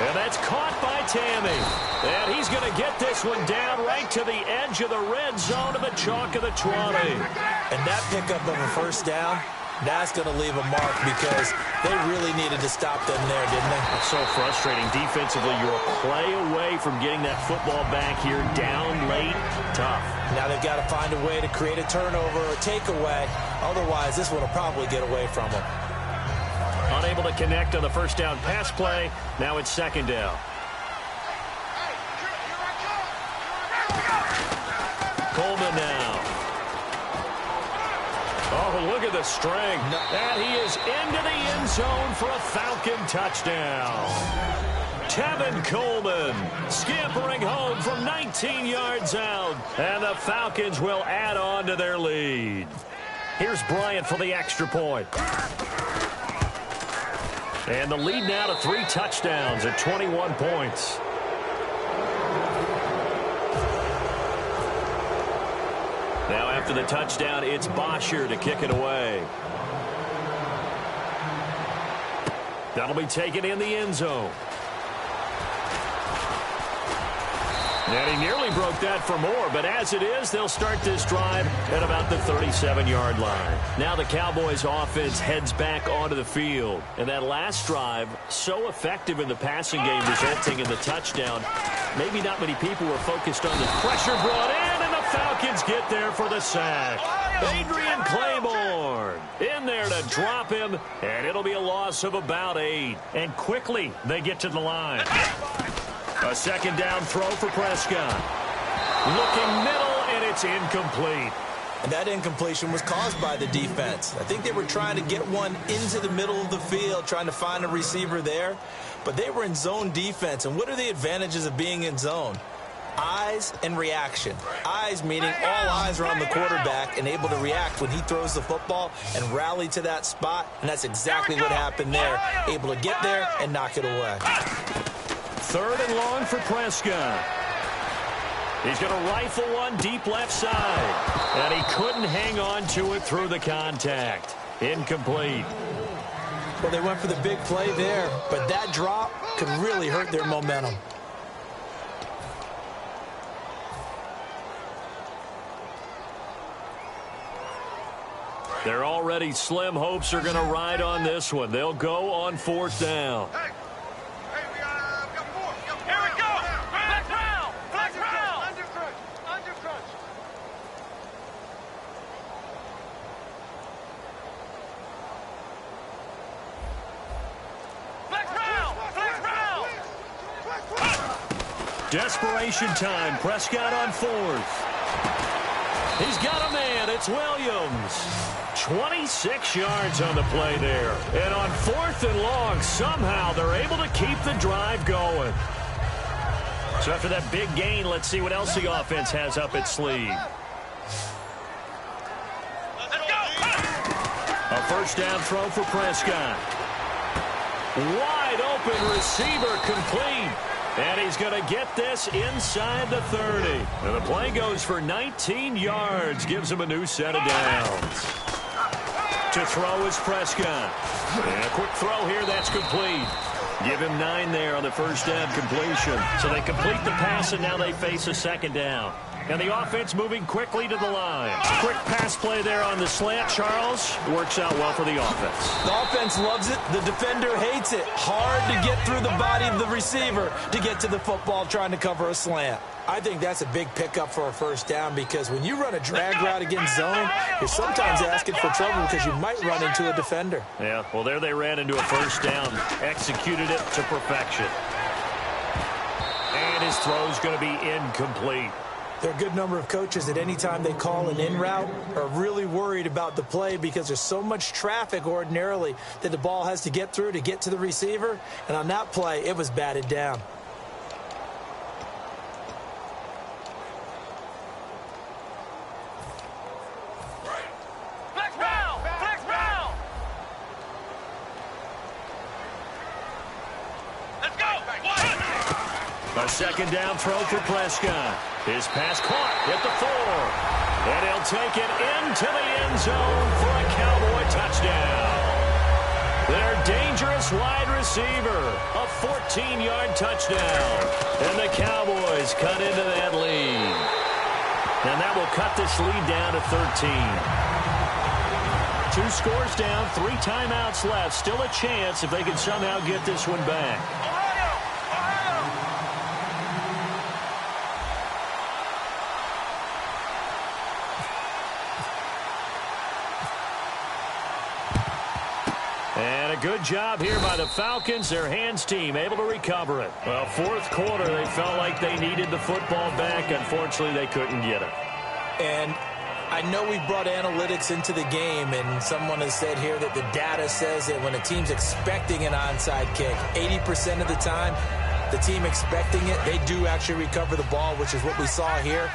Speaker 2: And that's caught by Tammy. And he's going to get this one down right to the edge of the red zone of the chalk of the 20.
Speaker 3: And that pickup of a first down, that's going to leave a mark because they really needed to stop them there, didn't they?
Speaker 2: It's so frustrating. Defensively, you're a play away from getting that football back here down late. Tough.
Speaker 3: Now they've got to find a way to create a turnover or takeaway. Otherwise, this one will probably get away from them.
Speaker 2: Unable to connect on the first down pass play. Now it's 2nd down. Coleman now. Oh, look at the strength. And he is into the end zone for a Falcon touchdown. Tevin Coleman scampering home from 19 yards out. And the Falcons will add on to their lead. Here's Bryant for the extra point. And the lead now to 3 touchdowns at 21 points. Now after the touchdown, it's Bosher to kick it away. That'll be taken in the end zone. And he nearly broke that for more, but as it is, they'll start this drive at about the 37-yard line. Now the Cowboys offense heads back onto the field. And that last drive, so effective in the passing game, resulting in the touchdown. Maybe not many people were focused on the pressure brought in, and the Falcons get there for the sack. Adrian Claiborne in there to drop him, and it'll be a loss of about 8. And quickly, they get to the line. A 2nd down throw for Prescott. Looking middle, and it's incomplete.
Speaker 3: And that incompletion was caused by the defense. I think they were trying to get one into the middle of the field, trying to find a receiver there. But they were in zone defense. And what are the advantages of being in zone? Eyes and reaction. Eyes meaning all eyes are on the quarterback and able to react when he throws the football and rally to that spot. And that's exactly what happened there. Able to get there and knock it away.
Speaker 2: 3rd and long for Prescott. He's going to rifle one deep left side. And he couldn't hang on to it through the contact. Incomplete.
Speaker 3: Well, they went for the big play there, but that drop could really hurt their momentum.
Speaker 2: They're already slim hopes are going to ride on this one. They'll go on 4th down. Desperation time. Prescott on 4th. He's got a man. It's Williams. 26 yards on the play there. And on 4th and long, somehow they're able to keep the drive going. So after that big gain, let's see what else the offense has up its sleeve. A 1st down throw for Prescott. Wide open receiver complete. And he's going to get this inside the 30. And the play goes for 19 yards. Gives him a new set of downs. To throw is Prescott. And a quick throw here. That's complete. Give him 9 there on the 1st down completion. So they complete the pass, and now they face a 2nd down. And the offense moving quickly to the line. Quick pass play there on the slant, Charles. Works out well for the offense.
Speaker 3: The offense loves it. The defender hates it. Hard to get through the body of the receiver to get to the football trying to cover a slant. I think that's a big pickup for a 1st down because when you run a drag route against zone, you're sometimes asking for trouble because you might run into a defender.
Speaker 2: Yeah, well, there they ran into a 1st down. Executed it to perfection. And his throw's going to be incomplete.
Speaker 3: There are a good number of coaches at any time they call an in route are really worried about the play because there's so much traffic ordinarily that the ball has to get through to get to the receiver. And on that play, it was batted down.
Speaker 4: Flex route! Flex route!
Speaker 2: A second down throw for Prescott. His pass caught at the 4. And he'll take it into the end zone for a Cowboy touchdown. Their dangerous wide receiver. A 14-yard touchdown. And the Cowboys cut into that lead. And that will cut this lead down to 13. 2 scores down, 3 timeouts left. Still a chance if they can somehow get this one back. And a good job here by the Falcons. Their hands team able to recover it. Well, fourth quarter, they felt like they needed the football back. Unfortunately, they couldn't get it.
Speaker 3: And I know we brought analytics into the game, and someone has said here that the data says that when a team's expecting an onside kick, 80% of the time, the team expecting it, they do actually recover the ball, which is what we saw here.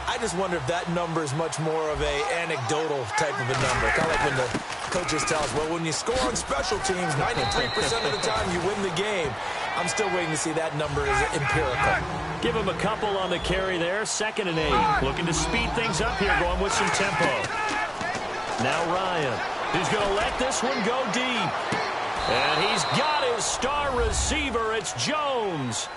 Speaker 3: I just wonder if that number is much more of a anecdotal type of a number. Kind of like when the coaches tell us, well, when you score on special teams, 93% of the time you win the game. I'm still waiting to see that number is empirical.
Speaker 2: Give him a couple on the carry there. 2nd and 8. Looking to speed things up here, going with some tempo. Now Ryan. He's going to let this one go deep. And he's got his star receiver. It's Jones.